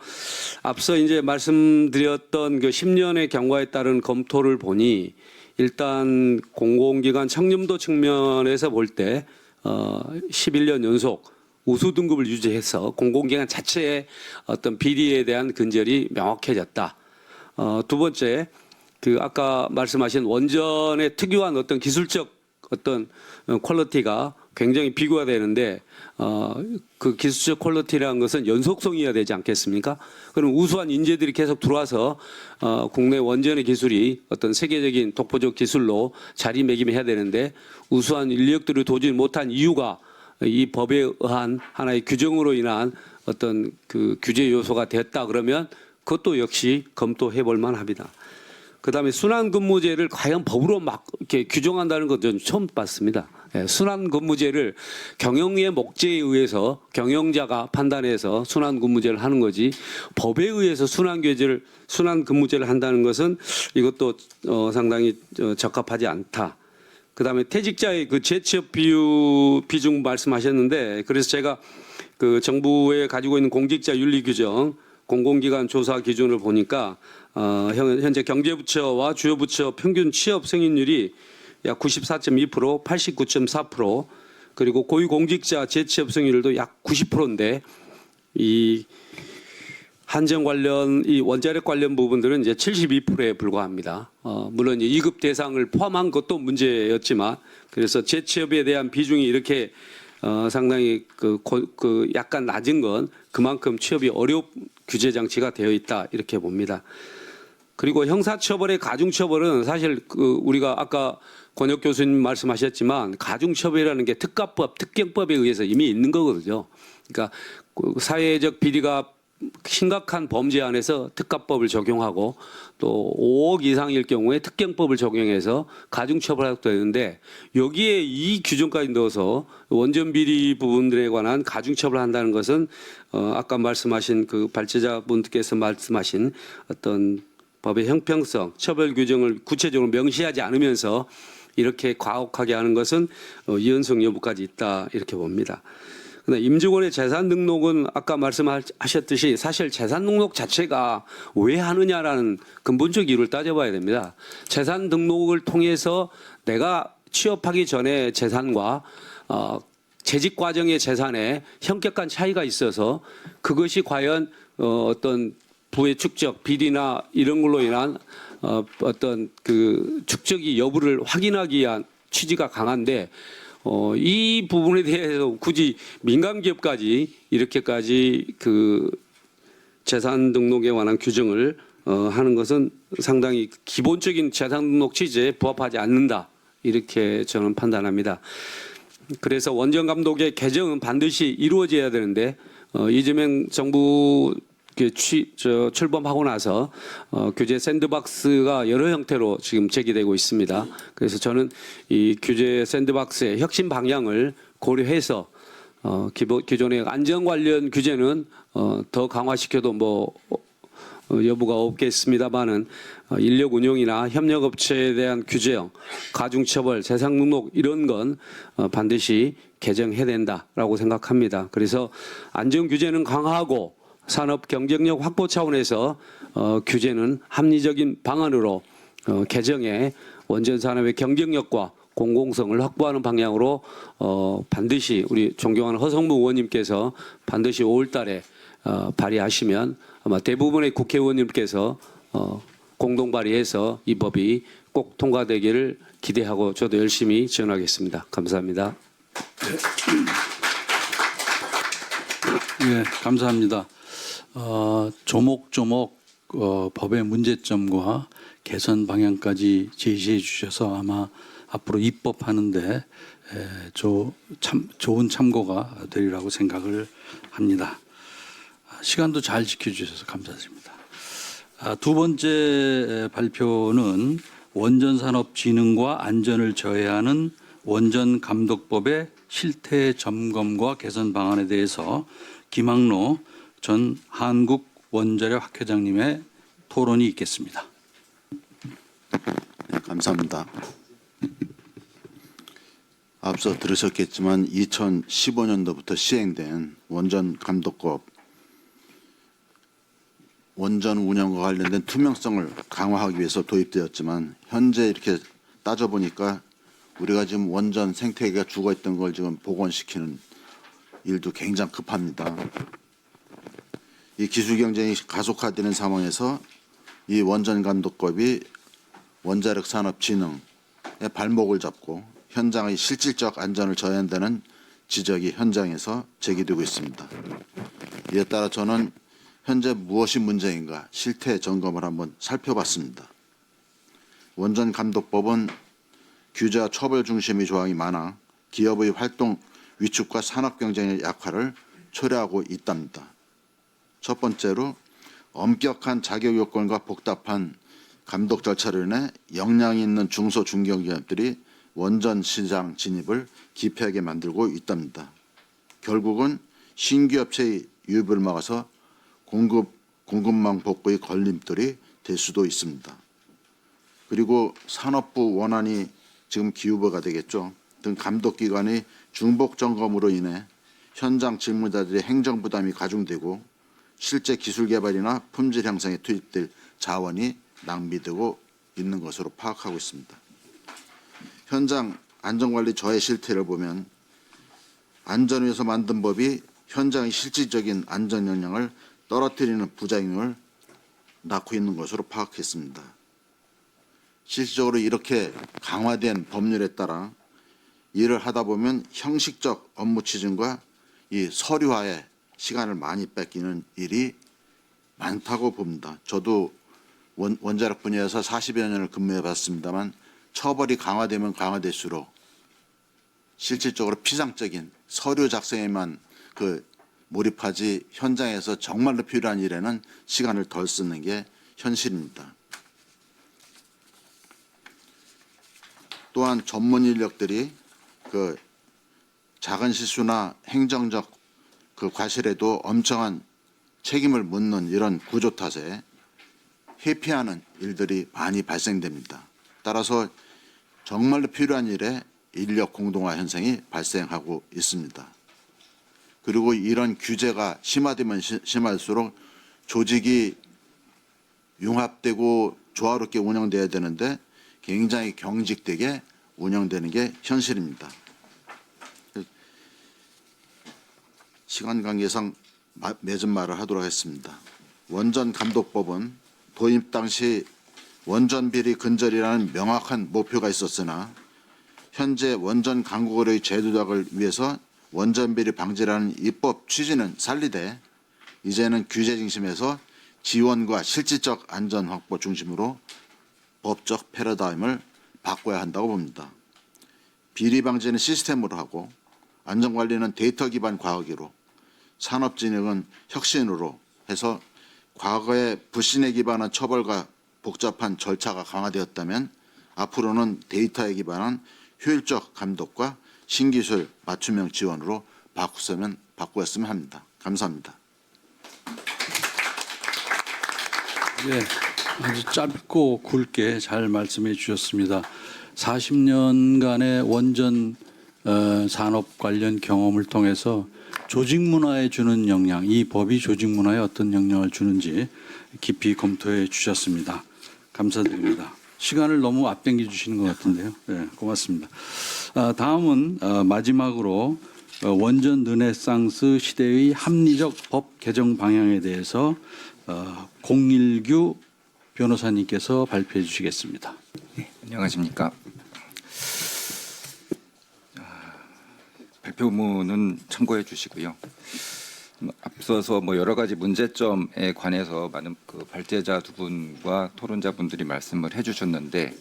앞서 이제 말씀드렸던 그 10년의 경과에 따른 검토를 보니 일단 공공기관 청렴도 측면에서 볼 때 11년 연속 우수 등급을 유지해서 공공기관 자체의 어떤 비리에 대한 근절이 명확해졌다. 두 번째, 그 아까 말씀하신 원전의 특유한 어떤 기술적 어떤 퀄리티가 굉장히 비교화되는데 그 기술적 퀄리티라는 것은 연속성이어야 되지 않겠습니까? 그럼 우수한 인재들이 계속 들어와서 국내 원전의 기술이 어떤 세계적인 독보적 기술로 자리매김해야 되는데 우수한 인력들을 도저히 못한 이유가 이 법에 의한 하나의 규정으로 인한 어떤 그 규제 요소가 됐다 그러면 그것도 역시 검토해 볼 만합니다. 그다음에 순환근무제를 과연 법으로 막 이렇게 규정한다는 건 저는 처음 봤습니다. 예, 순환근무제를 경영의 목적에 의해서 경영자가 판단해서 순환근무제를 하는 거지 법에 의해서 순환근무제를 한다는 것은 이것도 상당히 적합하지 않다. 그다음에 퇴직자의 그 재취업 비중 말씀하셨는데 그래서 제가 그 정부에 가지고 있는 공직자 윤리 규정 공공기관 조사 기준을 보니까 현재 경제부처와 주요 부처 평균 취업 승인율이 약 94.2%, 89.4%, 그리고 고위공직자 재취업 승인율도 약 90%인데 이 한정 관련 이 원자력 관련 부분들은 이제 72%에 불과합니다. 물론 이제 2급 대상을 포함한 것도 문제였지만 그래서 재취업에 대한 비중이 이렇게 상당히 그 약간 낮은 건 그만큼 취업이 어려운 규제 장치가 되어 있다 이렇게 봅니다. 그리고 형사처벌의 가중처벌은 사실 우리가 아까 권혁 교수님 말씀하셨지만 가중처벌이라는 게 특가법, 특경법에 의해서 이미 있는 거거든요. 그러니까 사회적 비리가 심각한 범죄 안에서 특가법을 적용하고 또 5억 이상일 경우에 특경법을 적용해서 가중처벌하게 되는데 여기에 이 규정까지 넣어서 원전 비리 부분들에 관한 가중처벌을 한다는 것은 아까 말씀하신 그 발제자분께서 말씀하신 어떤 법의 형평성, 처벌 규정을 구체적으로 명시하지 않으면서 이렇게 과혹하게 하는 것은 이현성 여부까지 있다 이렇게 봅니다. 근데 임직원의 재산 등록은 아까 말씀하셨듯이 사실 재산 등록 자체가 왜 하느냐라는 근본적 이유를 따져봐야 됩니다. 재산 등록을 통해서 내가 취업하기 전에 재산과 재직 과정의 재산에 현격한 차이가 있어서 그것이 과연 어떤 부의 축적, 비리나 이런 걸로 인한 어떤 그 축적이 여부를 확인하기 위한 취지가 강한데 이 부분에 대해서 굳이 민간 기업까지 이렇게까지 그 재산 등록에 관한 규정을 하는 것은 상당히 기본적인 재산 등록 취지에 부합하지 않는다 이렇게 저는 판단합니다. 그래서 원전 감독의 개정은 반드시 이루어져야 되는데 이재명 정부 출범하고 나서 규제 샌드박스가 여러 형태로 지금 제기되고 있습니다. 그래서 저는 이 규제 샌드박스의 혁신 방향을 고려해서 기존의 안전 관련 규제는 더 강화시켜도 뭐 여부가 없겠습니다만은 인력 운용이나 협력업체에 대한 규제형, 가중처벌, 재산 등록 이런 건 반드시 개정해야 된다라고 생각합니다. 그래서 안전 규제는 강화하고 산업 경쟁력 확보 차원에서 규제는 합리적인 방안으로 개정해 원전 산업의 경쟁력과 공공성을 확보하는 방향으로 반드시 우리 존경하는 허성무 의원님께서 반드시 5월달에 발의하시면 아마 대부분의 국회의원님께서 공동 발의해서 이 법이 꼭 통과되기를 기대하고 저도 열심히 지원하겠습니다. 감사합니다. 네, 감사합니다. 조목조목 법의 문제점과 개선 방향까지 제시해 주셔서 아마 앞으로 입법하는데 좋은 참고가 되리라고 생각을 합니다. 시간도 잘 지켜주셔서 감사드립니다. 두 번째 발표는 원전산업진흥과 안전을 저해하는 원전감독법의 실태 점검과 개선 방안에 대해서 김학로 전 한국원자력 학회장님의 토론이 있겠습니다. 네, 감사합니다. 앞서 들으셨겠지만 2015년도부터 시행된 원전감독법 원전 운영과 관련된 투명성을 강화하기 위해서 도입되었지만 현재 이렇게 따져보니까 우리가 지금 원전 생태계가 죽어있던 걸 지금 복원시키는 일도 굉장히 급합니다. 이 기술 경쟁이 가속화되는 상황에서 이 원전감독법이 원자력 산업 진흥의 발목을 잡고 현장의 실질적 안전을 저해한다는 지적이 현장에서 제기되고 있습니다. 이에 따라 저는 현재 무엇이 문제인가 실태 점검을 한번 살펴봤습니다. 원전감독법은 규제와 처벌 중심의 조항이 많아 기업의 활동 위축과 산업 경쟁의 약화를 초래하고 있답니다. 첫 번째로 엄격한 자격 요건과 복잡한 감독 절차로 인해 역량이 있는 중소 중견기업들이 원전 시장 진입을 기피하게 만들고 있답니다. 결국은 신규 업체의 유입을 막아서 공급망 복구의 걸림돌이 될 수도 있습니다. 그리고 산업부 원안이 지금 기후부가 되겠죠. 등 감독기관의 중복 점검으로 인해 현장 직무자들의 행정 부담이 가중되고 실제 기술 개발이나 품질 향상에 투입될 자원이 낭비되고 있는 것으로 파악하고 있습니다. 현장 안전관리 저해 실태를 보면 안전위에서 만든 법이 현장의 실질적인 안전 역량을 떨어뜨리는 부작용을 낳고 있는 것으로 파악했습니다. 실질적으로 이렇게 강화된 법률에 따라 일을 하다 보면 형식적 업무 추진과 이 서류화에 시간을 많이 뺏기는 일이 많다고 봅니다. 저도 원자력 분야에서 40여 년을 근무해 봤습니다만 처벌이 강화되면 강화될수록 실질적으로 피상적인 서류 작성에만 몰입하지 현장에서 정말로 필요한 일에는 시간을 덜 쓰는 게 현실입니다. 또한 전문 인력들이 작은 실수나 행정적 과실에도 엄청난 책임을 묻는 이런 구조 탓에 회피하는 일들이 많이 발생됩니다. 따라서 정말로 필요한 일에 인력 공동화 현상이 발생하고 있습니다. 그리고 이런 규제가 심화되면 심할수록 조직이 융합되고 조화롭게 운영돼야 되는데 굉장히 경직되게 운영되는 게 현실입니다. 시간 관계상 맺은 말을 하도록 하겠습니다. 원전감독법은 도입 당시 원전 비리 근절이라는 명확한 목표가 있었으나 현재 원전 강국으로의 재도약을 위해서 원전 비리 방지라는 입법 취지는 살리되 이제는 규제 중심에서 지원과 실질적 안전 확보 중심으로 법적 패러다임을 바꿔야 한다고 봅니다. 비리 방지는 시스템으로 하고 안전관리는 데이터 기반 과학으로 산업진흥은 혁신으로 해서 과거의 불신에 기반한 처벌과 복잡한 절차가 강화되었다면 앞으로는 데이터에 기반한 효율적 감독과 신기술 맞춤형 지원으로 바꾸었으면 합니다. 감사합니다. 네, 아주 짧고 굵게 잘 말씀해 주셨습니다. 40년간의 원전 산업 관련 경험을 통해서 조직 문화에 주는 영향, 이 법이 조직 문화에 어떤 영향을 주는지 깊이 검토해 주셨습니다. 감사드립니다. 시간을 너무 앞당겨 주시는 것 같은데요. 네, 고맙습니다. 다음은 마지막으로 원전 르네상스 시대의 합리적 법 개정 방향에 대해서 공일규 변호사님께서 발표해 주시겠습니다. 네, 안녕하십니까. 발표문은 참고해 주시고요. 앞서서 여러 가지 문제점에 관해서 많은 발제자 두 분과 토론자분들이 말씀을 해주셨는데,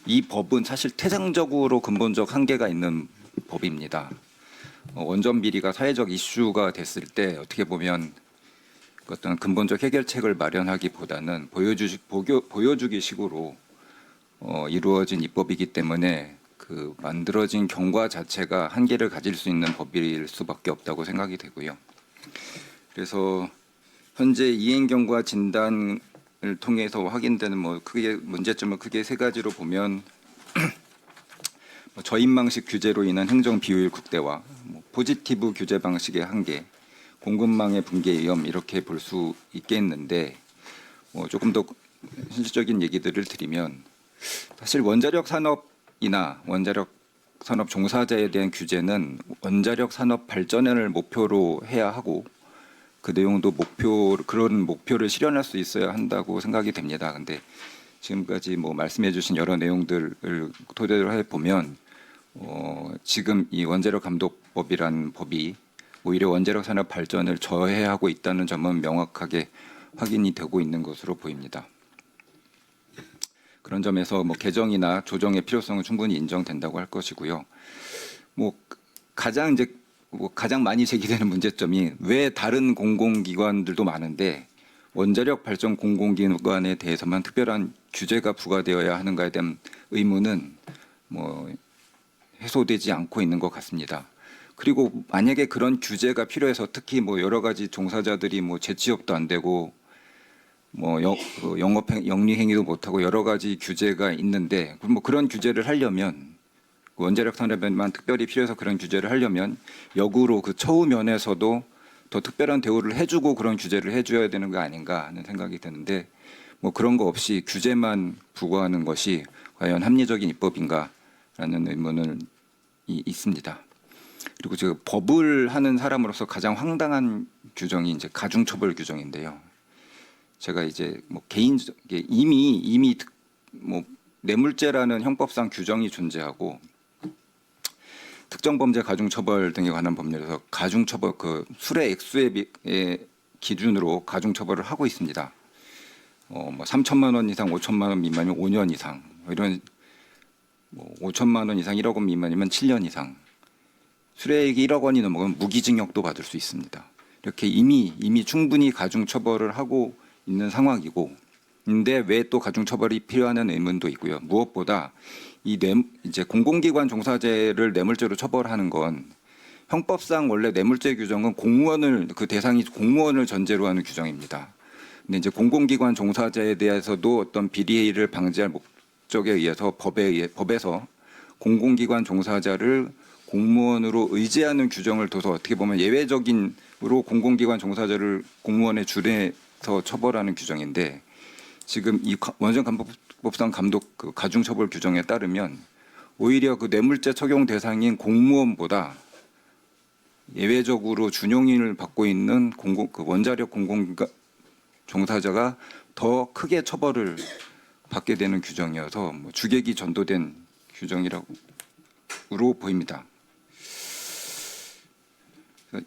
이 법은 사실 태생적으로 근본적 한계가 있는 법입니다. 원전 비리가 사회적 이슈가 됐을 때 어떻게 보면 어떤 근본적 해결책을 마련하기보다는 보여주기식으로 이루어진 입법이기 때문에 그 만들어진 경과 자체가 한계를 가질 수 있는 법일 수밖에 없다고 생각이 되고요. 그래서 현재 이행 경과 진단을 통해서 확인되는 크게 문제점을 크게 세 가지로 보면 저인망식 규제로 인한 행정 비효율 극대화, 포지티브 규제 방식의 한계, 공급망의 붕괴 위험 이렇게 볼 수 있겠는데 조금 더 현실적인 얘기들을 드리면 사실 원자력 산업이나 원자력 산업 종사자에 대한 규제는 원자력 산업 발전을 목표로 해야 하고 그 내용도 그런 목표를 실현할 수 있어야 한다고 생각이 됩니다. 근데 지금까지 말씀해 주신 여러 내용들을 토대로 해 보면 지금 이 원자력 감독법이라는 법이 오히려 원자력 산업 발전을 저해하고 있다는 점은 명확하게 확인이 되고 있는 것으로 보입니다. 그런 점에서 개정이나 조정의 필요성은 충분히 인정된다고 할 것이고요. 가장 많이 제기되는 문제점이 왜 다른 공공기관들도 많은데 원자력 발전 공공기관에 대해서만 특별한 규제가 부과되어야 하는가에 대한 의문은 해소되지 않고 있는 것 같습니다. 그리고 만약에 그런 규제가 필요해서 특히 여러 가지 종사자들이 재취업도 안 되고 영리 행위도 못하고 여러 가지 규제가 있는데 그런 규제를 하려면 원자력 산업에만 특별히 필요해서 그런 규제를 하려면 역으로 그 처우 면에서도 더 특별한 대우를 해주고 그런 규제를 해줘야 되는 거 아닌가 하는 생각이 드는데 그런 거 없이 규제만 부과하는 것이 과연 합리적인 입법인가라는 의문은 있습니다. 그리고 제가 법을 하는 사람으로서 가장 황당한 규정이 이제 가중처벌 규정인데요. 제가 이제 이미 뇌물죄라는 형법상 규정이 존재하고 특정 범죄 가중처벌 등에 관한 법률에서 가중처벌 술의 액수의 기준으로 가중처벌을 하고 있습니다. 3천만 원 이상 5천만 원 미만이면 5년 이상, 이런 5천만 원 이상 1억 원 미만이면 7년 이상, 수뢰액이 1억 원이 넘으면 무기징역도 받을 수 있습니다. 이렇게 이미 충분히 가중처벌을 하고 있는 상황이고, 근데 왜 또 가중처벌이 필요하는 의문도 있고요. 무엇보다 이제 공공기관 종사자를 뇌물죄로 처벌하는 건 형법상 원래 뇌물죄 규정은 그 대상이 공무원을 전제로 하는 규정입니다. 근데 이제 공공기관 종사자에 대해서도 어떤 비리를 방지할 목적에 의해서 법에서 공공기관 종사자를 공무원으로 의제하는 규정을 둬서 어떻게 보면 예외적인으로 공공기관 종사자를 공무원에 줄여서 처벌하는 규정인데, 지금 이 원전감독법상 감독 그 가중처벌 규정에 따르면 오히려 그 뇌물죄 적용 대상인 공무원보다 예외적으로 준용인을 받고 있는 그 원자력 공공기관 종사자가 더 크게 처벌을 받게 되는 규정이어서 뭐 주객이 전도된 규정이라고 보입니다.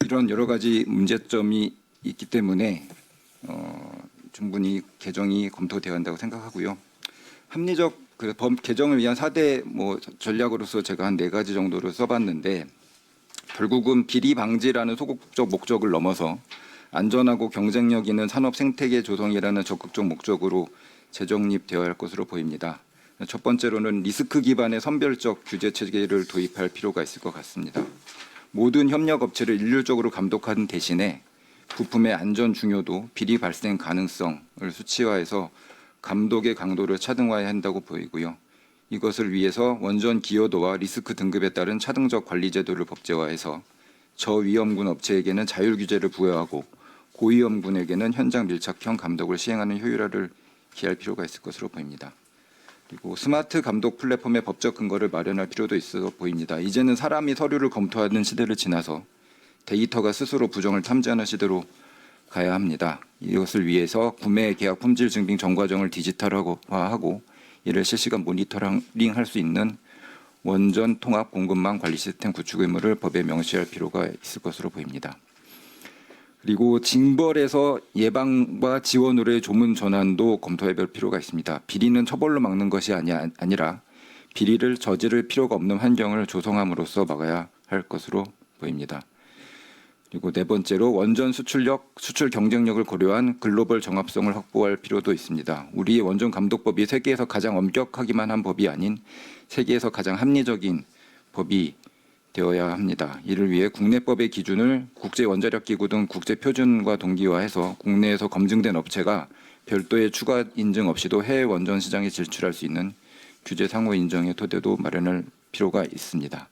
이런 여러 가지 문제점이 있기 때문에 충분히 개정이 검토되어야 한다고 생각하고요. 합리적 그 법 개정을 위한 4대 뭐 전략으로서 제가 한 4가지 정도를 써봤는데, 결국은 비리 방지라는 소극적 목적을 넘어서 안전하고 경쟁력 있는 산업 생태계 조성이라는 적극적 목적으로 재정립되어야 할 것으로 보입니다. 첫 번째로는 리스크 기반의 선별적 규제 체계를 도입할 필요가 있을 것 같습니다. 모든 협력 업체를 일률적으로 감독하는 대신에 부품의 안전 중요도, 비리 발생 가능성을 수치화해서 감독의 강도를 차등화해야 한다고 보이고요. 이것을 위해서 원전 기여도와 리스크 등급에 따른 차등적 관리 제도를 법제화해서 저위험군 업체에게는 자율 규제를 부여하고 고위험군에게는 현장 밀착형 감독을 시행하는 효율화를 기할 필요가 있을 것으로 보입니다. 그리고 스마트 감독 플랫폼의 법적 근거를 마련할 필요도 있어 보입니다. 이제는 사람이 서류를 검토하는 시대를 지나서 데이터가 스스로 부정을 탐지하는 시대로 가야 합니다. 이것을 위해서 구매 계약 품질 증빙 전 과정을 디지털화하고 이를 실시간 모니터링할 수 있는 원전 통합 공급망 관리 시스템 구축 의무를 법에 명시할 필요가 있을 것으로 보입니다. 그리고 징벌에서 예방과 지원으로의 조문 전환도 검토해 볼 필요가 있습니다. 비리는 처벌로 막는 것이 아니라 비리를 저지를 필요가 없는 환경을 조성함으로써 막아야 할 것으로 보입니다. 그리고 4번째로 원전 수출 경쟁력을 고려한 글로벌 정합성을 확보할 필요도 있습니다. 우리의 원전 감독법이 세계에서 가장 엄격하기만 한 법이 아닌 세계에서 가장 합리적인 법이 되어야 합니다. 이를 위해 국내법의 기준을 국제원자력기구 등 국제표준과 동기화해서 국내에서 검증된 업체가 별도의 추가 인증 없이도 해외 원전 시장에 진출할 수 있는 규제 상호 인정의 토대도 마련할 필요가 있습니다.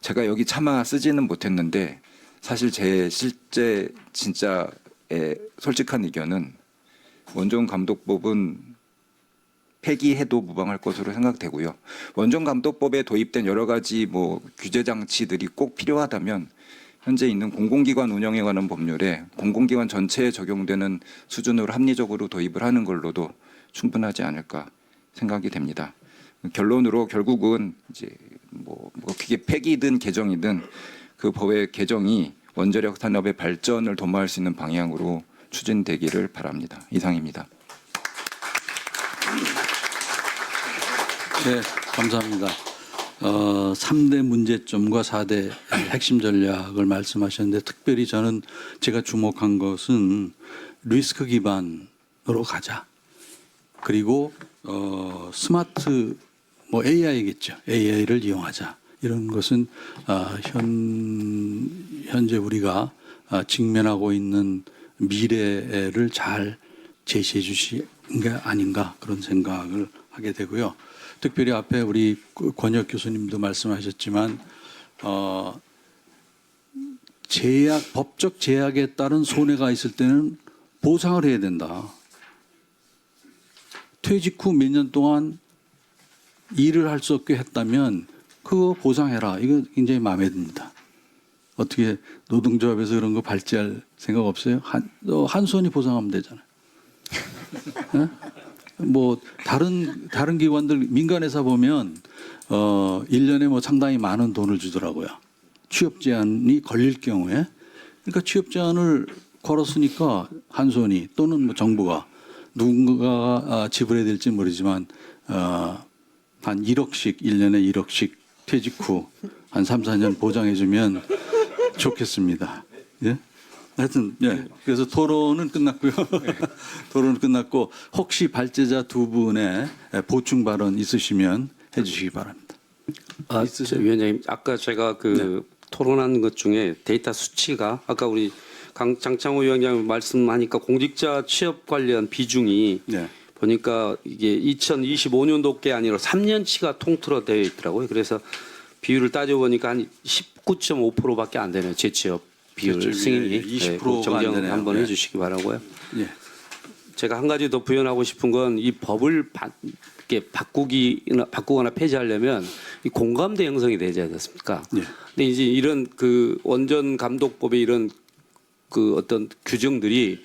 제가 여기 차마 쓰지는 못했는데 사실 제 실제 진짜의 솔직한 의견은 원전감독법은 폐기해도 무방할 것으로 생각되고요. 원전감독법에 도입된 여러 가지 규제 장치들이 꼭 필요하다면 현재 있는 공공기관 운영에 관한 법률에 공공기관 전체에 적용되는 수준으로 합리적으로 도입을 하는 걸로도 충분하지 않을까 생각이 됩니다. 결론으로 결국은 이제 그게 폐기든 개정이든 그 법의 개정이 원자력 산업의 발전을 도모할 수 있는 방향으로 추진되기를 바랍니다. 이상입니다. 네, 감사합니다. 3대 문제점과 4대 핵심 전략을 말씀하셨는데 특별히 저는 제가 주목한 것은 리스크 기반으로 가자. 그리고 스마트 AI겠죠. AI를 이용하자. 이런 것은 현재 우리가 직면하고 있는 미래를 잘 제시해 주신 게 아닌가 그런 생각을 하게 되고요. 특별히 앞에 우리 권혁 교수님도 말씀하셨지만 법적 제약에 따른 손해가 있을 때는 보상을 해야 된다. 퇴직 후 몇 년 동안 일을 할 수 없게 했다면 그거 보상해라. 이거 굉장히 마음에 듭니다. 어떻게 노동조합에서 그런 거 발제할 생각 없어요? 한 손이 보상하면 되잖아요. 네? 다른 기관들 민간회사 보면 1년에 상당히 많은 돈을 주더라고요. 취업 제한이 걸릴 경우에. 그러니까 취업 제한을 걸었으니까 한 손이 또는 정부가 누군가가 지불해야 될지 모르지만 한 1억씩 1년에 1억씩 퇴직 후 한 3, 4년 보장해 주면 좋겠습니다. 예? 하여튼 그래서 토론은 끝났고요. 토론은 끝났고 혹시 발제자 두 분의 보충 발언 있으시면 해주시기 바랍니다. 위원장님, 아까 제가 토론한 것 중에 데이터 수치가 아까 우리 장창호 위원장 말씀하니까 공직자 취업 관련 비중이 네. 보니까 이게 2025년도께 아니라 3년치가 통틀어 되어 있더라고요. 그래서 비율을 따져보니까 한 19.5%밖에 안 되네요. 재취업 비율 재취업이 승인이. 20%가 안 정정 되네요. 한번 네. 해주시기 바라고요. 예. 제가 한 가지 더 부연하고 싶은 건 이 법을 이렇게 바꾸거나 폐지하려면 이 공감대 형성이 되지 않습니까? 예. 근데 이제 이런 그 원전 감독법의 이런 그 어떤 규정들이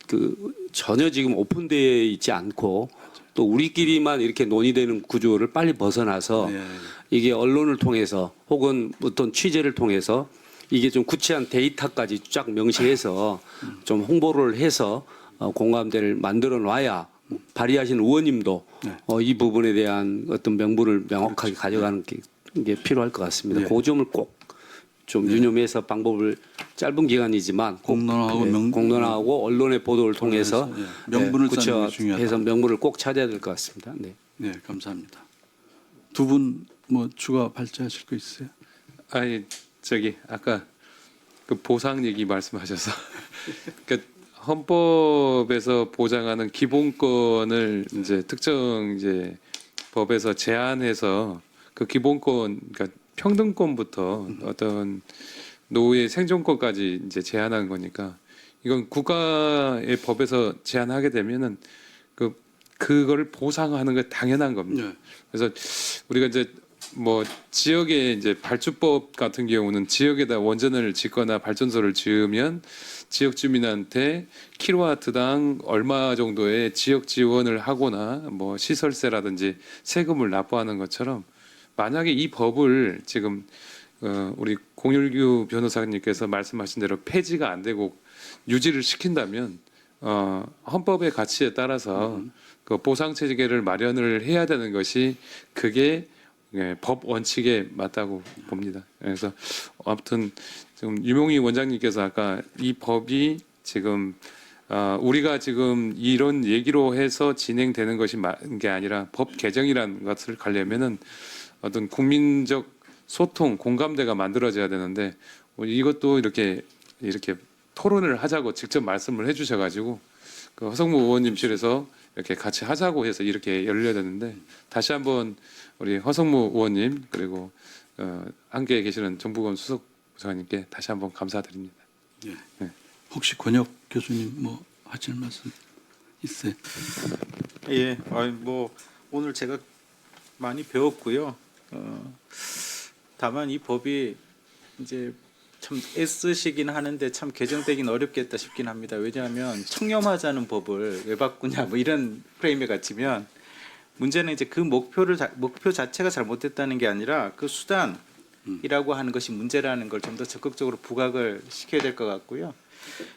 그 전혀 지금 오픈되어 있지 않고 또 우리끼리만 이렇게 논의되는 구조를 빨리 벗어나서 예. 이게 언론을 통해서 혹은 어떤 취재를 통해서 이게 좀 구체한 데이터까지 쫙 명시해서 좀 홍보를 해서 공감대를 만들어 놔야 발의하신 의원님도 네. 이 부분에 대한 어떤 명분을 명확하게 가져가는 게 필요할 것 같습니다. 네. 그 점을 꼭 좀 유념해서 방법을 짧은 기간이지만 꼭 공론화하고 공론화하고 언론의 보도를 통해서 예. 명분을 쌓는 게 구체화해서 중요하다. 명분을 꼭 찾아야 될 것 같습니다. 네. 네, 감사합니다. 두 분 뭐 추가 발제하실 거 있어요? 아니 저기 아까 그 보상 얘기 말씀하셔서 그러니까 헌법에서 보장하는 기본권을 이제 특정 이제 법에서 제한해서 그 기본권 그러니까 평등권부터 어떤 노후의 생존권까지 이제 제한하는 거니까 이건 국가의 법에서 제한하게 되면은 그거를 보상하는 게 당연한 겁니다. 네. 그래서 우리가 이제 뭐 지역의 이제 발주법 같은 경우는 지역에다 원전을 짓거나 발전소를 지으면 지역 주민한테 킬로와트당 얼마 정도의 지역 지원을 하거나 뭐 시설세라든지 세금을 납부하는 것처럼 만약에 이 법을 지금 우리 공율규 변호사님께서 말씀하신 대로 폐지가 안 되고 유지를 시킨다면 헌법의 가치에 따라서 그 보상 체계를 마련을 해야 되는 것이 그게 법 원칙에 맞다고 봅니다. 그래서 아무튼 지금 유명희 원장님께서 아까 이 법이 지금 우리가 지금 이런 얘기로 해서 진행되는 것이 게 아니라 법 개정이라는 것을 가려면은 어떤 국민적 소통, 공감대가 만들어져야 되는데 이것도 이렇게 토론을 하자고 직접 말씀을 해주셔가지고 그 허성무 의원님실에서 이렇게 같이 하자고 해서 이렇게 열려야 되는데 다시 한번 우리 허성무 의원님 그리고 함께 계시는 정부건 수석부장님께 다시 한번 감사드립니다. 예. 네. 혹시 권혁 교수님 뭐 하실 말씀 있어요? 예, 뭐 오늘 제가 많이 배웠고요. 다만 이 법이 이제 참 애쓰시긴 하는데 참 개정되긴 어렵겠다 싶긴 합니다. 왜냐하면 청렴하자는 법을 왜 바꾸냐 뭐 이런 프레임에 갇히면 문제는 이제 그 목표 자체가 잘못됐다는 게 아니라 그 수단이라고 하는 것이 문제라는 걸 좀 더 적극적으로 부각을 시켜야 될 것 같고요.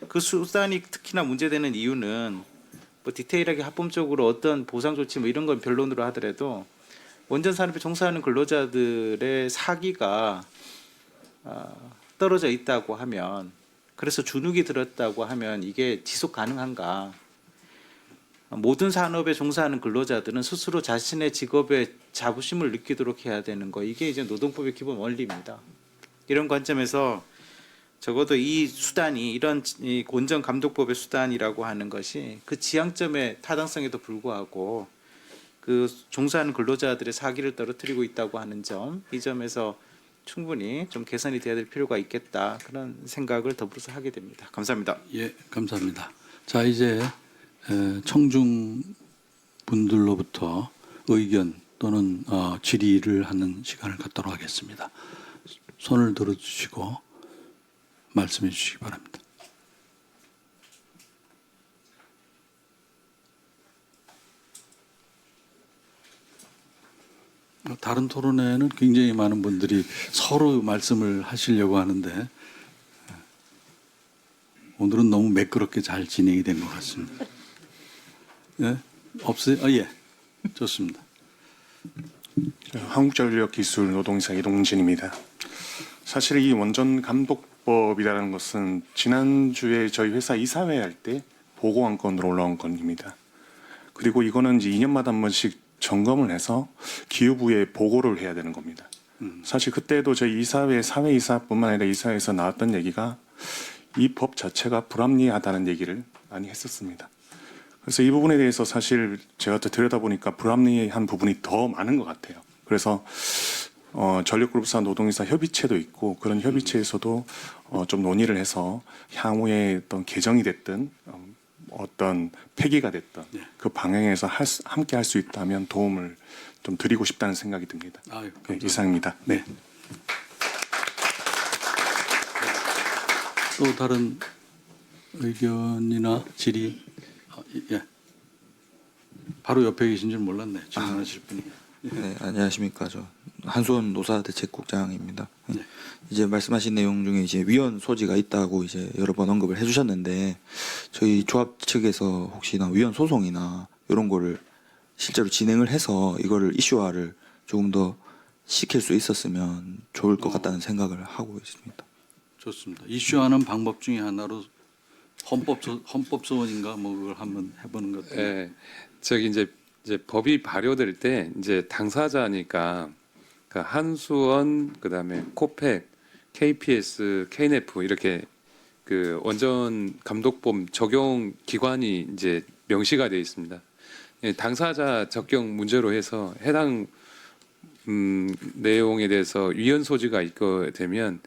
그 수단이 특히나 문제되는 이유는 뭐 디테일하게 합법적으로 어떤 보상 조치 뭐 이런 건 변론으로 하더라도 원전 산업에 종사하는 근로자들의 사기가 떨어져 있다고 하면 그래서 주눅이 들었다고 하면 이게 지속 가능한가? 모든 산업에 종사하는 근로자들은 스스로 자신의 직업에 자부심을 느끼도록 해야 되는 거 이게 이제 노동법의 기본 원리입니다. 이런 관점에서 적어도 이 수단이 이런 이 원전 감독법의 수단이라고 하는 것이 그 지향점의 타당성에도 불구하고 그 종사하는 근로자들의 사기를 떨어뜨리고 있다고 하는 점, 이 점에서 충분히 좀 개선이 돼야 될 필요가 있겠다 그런 생각을 더불어서 하게 됩니다. 감사합니다. 예, 감사합니다. 자, 이제 청중 분들로부터 의견 또는 질의를 하는 시간을 갖도록 하겠습니다. 손을 들어주시고 말씀해 주시기 바랍니다. 다른 토론회는 굉장히 많은 분들이 서로 말씀을 하시려고 하는데 오늘은 너무 매끄럽게 잘 진행이 된 것 같습니다. 네? 없어요? 예. 좋습니다. 한국전력기술 노동이사 이동진입니다. 사실 이 원전 감독법이라는 것은 지난주에 저희 회사 이사회 할 때 보고한 건으로 올라온 건입니다. 그리고 이거는 이제 2년마다 한 번씩 점검을 해서 기후부에 보고를 해야 되는 겁니다. 사실 그때도 저희 이사회 사회이사뿐만 아니라 이사회에서 나왔던 얘기가 이 법 자체가 불합리하다는 얘기를 많이 했었습니다. 그래서 이 부분에 대해서 사실 제가 또 들여다보니까 불합리한 부분이 더 많은 것 같아요. 그래서 전력그룹사 노동회사 협의체도 있고 그런 협의체에서도 좀 논의를 해서 향후에 어떤 개정이 됐든 어떤 폐기가 됐든 그 방향에서 함께 할 수 있다면 도움을 좀 드리고 싶다는 생각이 듭니다. 아유, 네, 이상입니다. 네. 또 다른 의견이나 질의? 예. 바로 옆에 계신 줄 몰랐네. 질문하실 분이. 네, 안녕하십니까. 저 한수원 노사대책국장입니다. 네. 이제 말씀하신 내용 중에 이제 위헌 소지가 있다고 이제 여러 번 언급을 해주셨는데 저희 조합 측에서 혹시나 위헌 소송이나 이런 거를 실제로 진행을 해서 이거를 이슈화를 조금 더 시킬 수 있었으면 좋을 것 같다는 생각을 하고 있습니다. 좋습니다. 이슈하는 방법 중에 하나로 헌법소원인가 뭐 그걸 한번 해보는 것도. 예, 저기 이제 법이 발효될 때 이제 당사자니까 그 한수원 그다음에 코펙, KPS, KNF 이렇게 그 원전 감독법 적용 기관이 이제 명시가 되어 있습니다. 예, 당사자 적격 문제로 해서 해당 내용에 대해서 위헌 소지가 있게 되면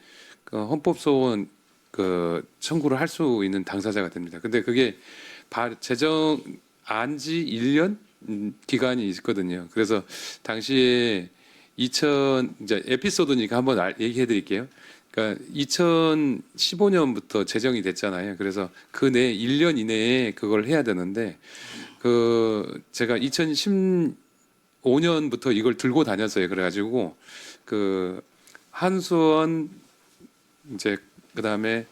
그 헌법소원 그 청구를 할 수 있는 당사자가 됩니다. 근데 그게 제정한 지 1년 기간이 있거든요. 그래서 당시에 이제 에피소드니까 한번 얘기해 드릴게요. 그러니까 2015년부터 제정이 됐잖아요. 그래서 그 내 1년 이내에 그걸 해야 되는데 그 제가 2015년부터 이걸 들고 다녔어요. 그래가지고 그 한수원 이제 그다음에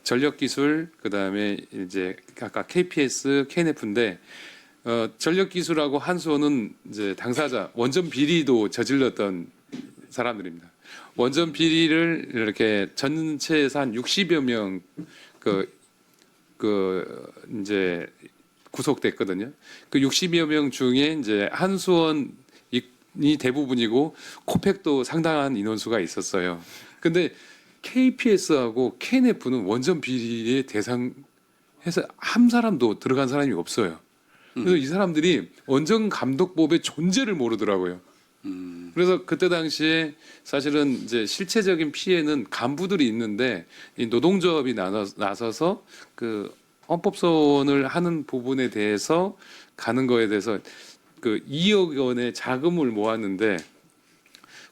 전력기술 그다음에 이제 아까 KPS, KNF인데 전력기술하고 한수원은 이제 당사자 원전 비리도 저질렀던 사람들입니다. 원전 비리를 이렇게 전체에서 한 60여 명 이제 구속됐거든요. 그 60여 명 중에 이제 한수원이 대부분이고 코펙도 상당한 인원수가 있었어요. 근데 KPS하고 KNF는 원전 비리의 대상해서 한 사람도 들어간 사람이 없어요. 그래서 이 사람들이 원전 감독법의 존재를 모르더라고요. 그래서 그때 당시에 사실은 이제 실체적인 피해는 간부들이 있는데 이 노동조합이 나서서 그 헌법소원을 하는 부분에 대해서 가는 거에 대해서 그 2억 원의 자금을 모았는데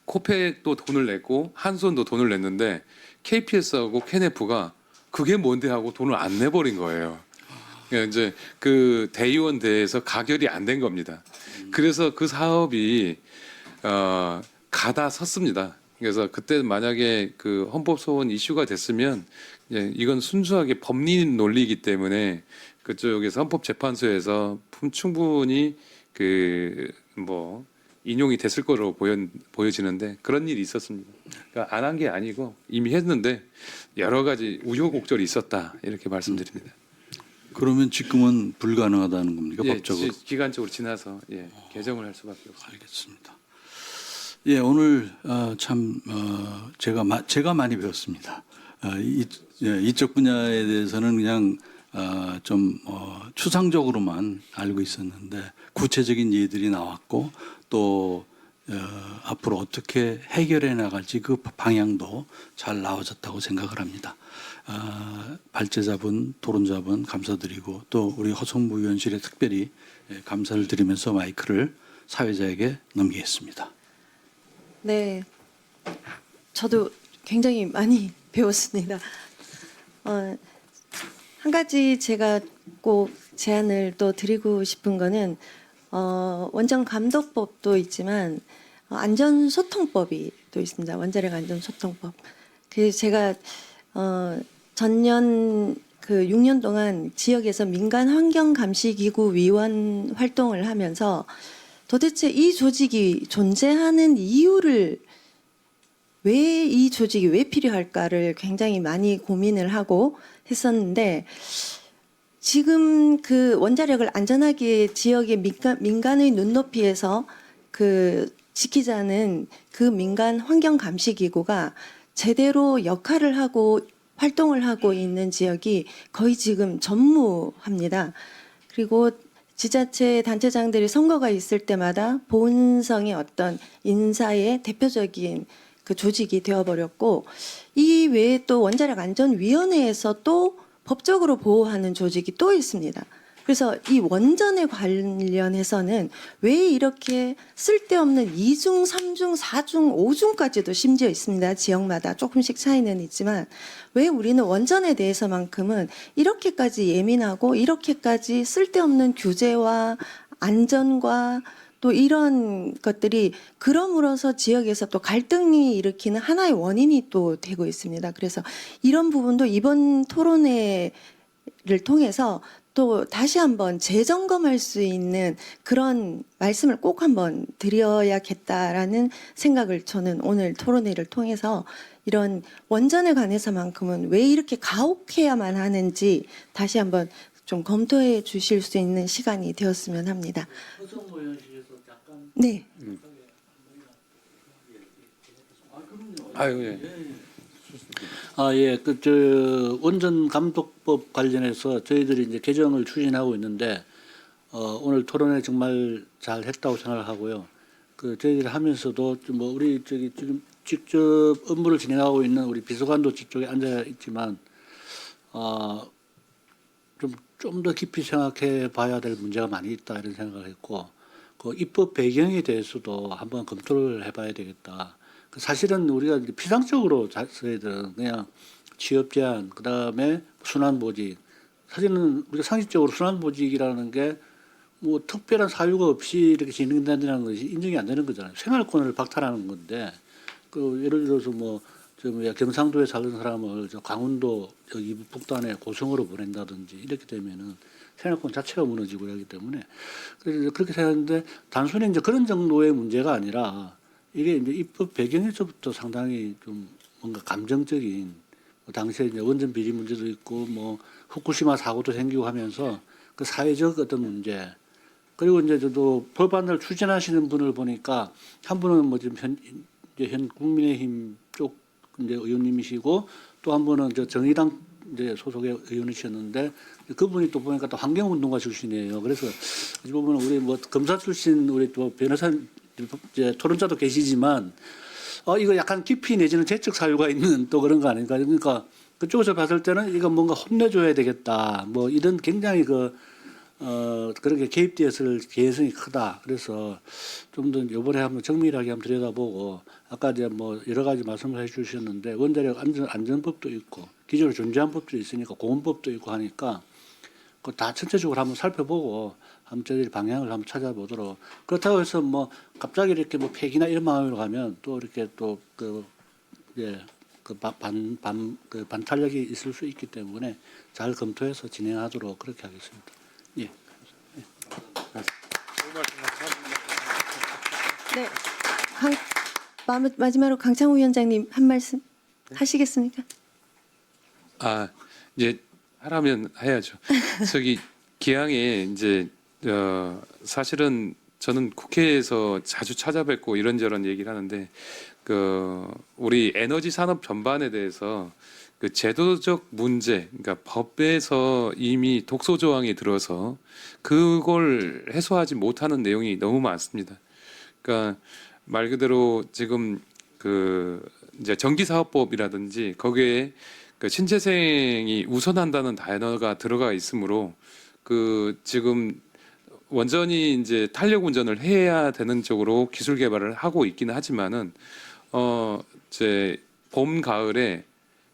코펙도 돈을 냈고 한수원도 돈을 냈는데 KPS하고 KNF가 그게 뭔데 하고 돈을 안 내버린 거예요. 그러니까 이제 그 대의원 대회에서 가결이 안 된 겁니다. 그래서 그 사업이 가다 섰습니다. 그래서 그때 만약에 그 헌법소원 이슈가 됐으면 이건 순수하게 법리 논리이기 때문에 그쪽에서 헌법재판소에서 충분히 그 뭐 인용이 됐을 거로 보여지는데 그런 일이 있었습니다. 그러니까 안 한 게 아니고 이미 했는데 여러 가지 우여곡절이 있었다 이렇게 말씀드립니다. 그러면 지금은 불가능하다는 겁니까? 예, 법적으로? 기간적으로 지나서 개정을 할 수밖에 없습니다. 알겠습니다. 예, 오늘 참 제가 많이 배웠습니다. 이쪽 분야에 대해서는 그냥 좀 추상적으로만 알고 있었는데 구체적인 예들이 나왔고 또 앞으로 어떻게 해결해 나갈지 그 방향도 잘 나와졌다고 생각을 합니다. 발제자분, 토론자분 감사드리고 또 우리 허성무 의원실에 특별히 감사를 드리면서 마이크를 사회자에게 넘기겠습니다. 네, 저도 굉장히 많이 배웠습니다. 한 가지 제가 꼭 제안을 또 드리고 싶은 거는 원전 감독법도 있지만 안전소통법이 또 있습니다. 원자력 안전소통법. 그 제가 전년 그 6년 동안 지역에서 민간 환경 감시 기구 위원 활동을 하면서 도대체 이 조직이 존재하는 이유를 왜 이 조직이 왜 필요할까를 굉장히 많이 고민을 하고 했었는데 지금 그 원자력을 안전하게 지역의 민간의 눈높이에서 그 지키자는 그 민간 환경 감시 기구가 제대로 역할을 하고 활동을 하고 있는 지역이 거의 지금 전무합니다. 그리고 지자체 단체장들이 선거가 있을 때마다 본성의 어떤 인사의 대표적인 그 조직이 되어버렸고, 이 외에 또 원자력 안전위원회에서 또 법적으로 보호하는 조직이 또 있습니다. 그래서 이 원전에 관련해서는 왜 이렇게 쓸데없는 2중, 3중, 4중, 5중까지도 심지어 있습니다. 지역마다 조금씩 차이는 있지만 왜 우리는 원전에 대해서만큼은 이렇게까지 예민하고 이렇게까지 쓸데없는 규제와 안전과 또 이런 것들이 그럼으로써 지역에서 또 갈등이 일으키는 하나의 원인이 또 되고 있습니다. 그래서 이런 부분도 이번 토론회를 통해서 또 다시 한번 재점검할 수 있는 그런 말씀을 꼭 한번 드려야겠다라는 생각을 저는 오늘 토론회를 통해서 이런 원전에 관해서만큼은 왜 이렇게 가혹해야만 하는지 다시 한번 좀 검토해 주실 수 있는 시간이 되었으면 합니다. 네. 아유, 예. 예, 원전 감독법 관련해서 저희들이 이제 개정을 추진하고 있는데, 오늘 토론회 정말 잘 했다고 생각을 하고요. 저희들이 하면서도 뭐 우리 지금 직접 업무를 진행하고 있는 우리 비서관도 직쪽에 앉아 있지만, 좀 더 깊이 생각해 봐야 될 문제가 많이 있다 이런 생각을 했고, 그 입법 배경에 대해서도 한번 검토를 해봐야 되겠다. 사실은 우리가 이제 피상적으로 저희들은 그냥 취업 제한, 그 다음에 순환보직. 사실은 우리가 상식적으로 순환보직이라는 게 뭐 특별한 사유가 없이 이렇게 진행된다는 것이 인정이 안 되는 거잖아요. 생활권을 박탈하는 건데, 예를 들어서 경상도에 살던 사람을 강원도 이북 북단에 고성으로 보낸다든지 이렇게 되면은 생활권 자체가 무너지고 하기 때문에 그래서 그렇게 생각하는데 단순히 이제 그런 정도의 문제가 아니라 이게 이제 입법 배경에서부터 상당히 좀 뭔가 감정적인 당시에 이제 원전 비리 문제도 있고 뭐 후쿠시마 사고도 생기고 하면서 그 사회적 어떤 문제 그리고 이제 저도 법안을 추진하시는 분을 보니까 한 분은 뭐 지금 현 국민의힘 쪽 이제 의원님이시고 또 한 분은 정의당 이제 소속의 의원이셨는데 그분이 또 보니까 또 환경운동가 출신이에요. 그래서 어찌 보면 우리 뭐 검사 출신 우리 또 변호사 이제 토론자도 계시지만 이거 약간 깊이 내지는 재적 사유가 있는 또 그런 거 아닌가. 그러니까 그쪽에서 봤을 때는 이거 뭔가 혼내줘야 되겠다. 뭐 이런 굉장히 그렇게 개입되었을 개연성이 크다. 그래서 좀 더 이번에 한번 정밀하게 한번 들여다보고 아까 이제 뭐 여러 가지 말씀을 해주셨는데 원자력 안전법도 있고 기존에 존재한 법도 있으니까 공원법도 있고 하니까 그 다 전체적으로 한번 살펴보고 한번 저희들이 방향을 한번 찾아보도록 그렇다고 해서 뭐 갑자기 이렇게 뭐 폐기나 이런 마음으로 가면 또 이렇게 또 반탄력이 있을 수 있기 때문에 잘 검토해서 진행하도록 그렇게 하겠습니다. 예. 네. 마지막으로 강창호 위원장님 한 말씀 하시겠습니까? 이제 하라면 해야죠. 기왕에 이제 사실은 저는 국회에서 자주 찾아뵙고 이런저런 얘기를 하는데 우리 에너지 산업 전반에 대해서 그 제도적 문제, 그러니까 법에서 이미 독소 조항이 들어서 그걸 해소하지 못하는 내용이 너무 많습니다. 그러니까 말 그대로 지금 이제 전기사업법이라든지 거기에 신재생이 우선한다는 단어가 들어가 있으므로 지금 원전이 이제 탄력 운전을 해야 되는 쪽으로 기술 개발을 하고 있기는 하지만은 이제 봄 가을에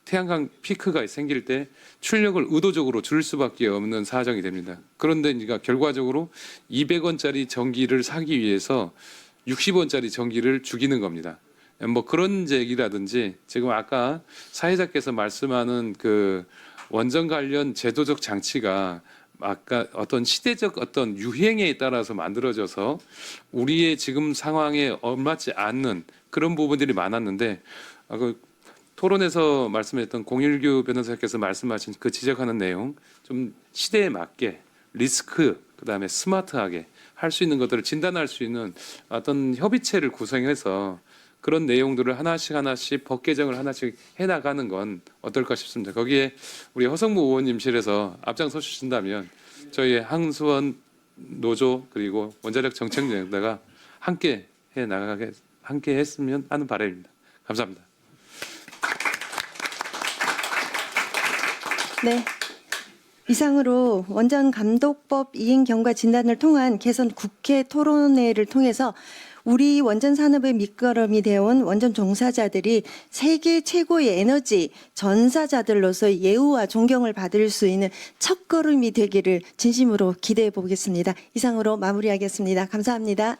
태양광 피크가 생길 때 출력을 의도적으로 줄 수밖에 없는 사정이 됩니다. 그런데 그러니까 결과적으로 200원짜리 전기를 사기 위해서 60원짜리 전기를 죽이는 겁니다. 뭐 그런 얘기라든지 지금 아까 사회자께서 말씀하는 원전 관련 제도적 장치가 아까 어떤 시대적 어떤 유행에 따라서 만들어져서 우리의 지금 상황에 얼맞지 않는 그런 부분들이 많았는데 토론에서 말씀했던 공일규 변호사께서 말씀하신 지적하는 내용 좀 시대에 맞게 리스크 그다음에 스마트하게 할 수 있는 것들을 진단할 수 있는 어떤 협의체를 구성해서 그런 내용들을 하나씩 법 개정을 하나씩 해나가는 건 어떨까 싶습니다. 거기에 우리 허성무 의원님실에서 앞장서 주신다면 저희 항수원 노조 그리고 원자력 정책연대가 함께 했으면 하는 바람입니다. 감사합니다. 네. 이상으로 원전감독법 이행 경과 진단을 통한 개선 국회 토론회를 통해서 우리 원전 산업의 밑거름이 되어온 원전 종사자들이 세계 최고의 에너지 전사자들로서의 예우와 존경을 받을 수 있는 첫걸음이 되기를 진심으로 기대해 보겠습니다. 이상으로 마무리하겠습니다. 감사합니다.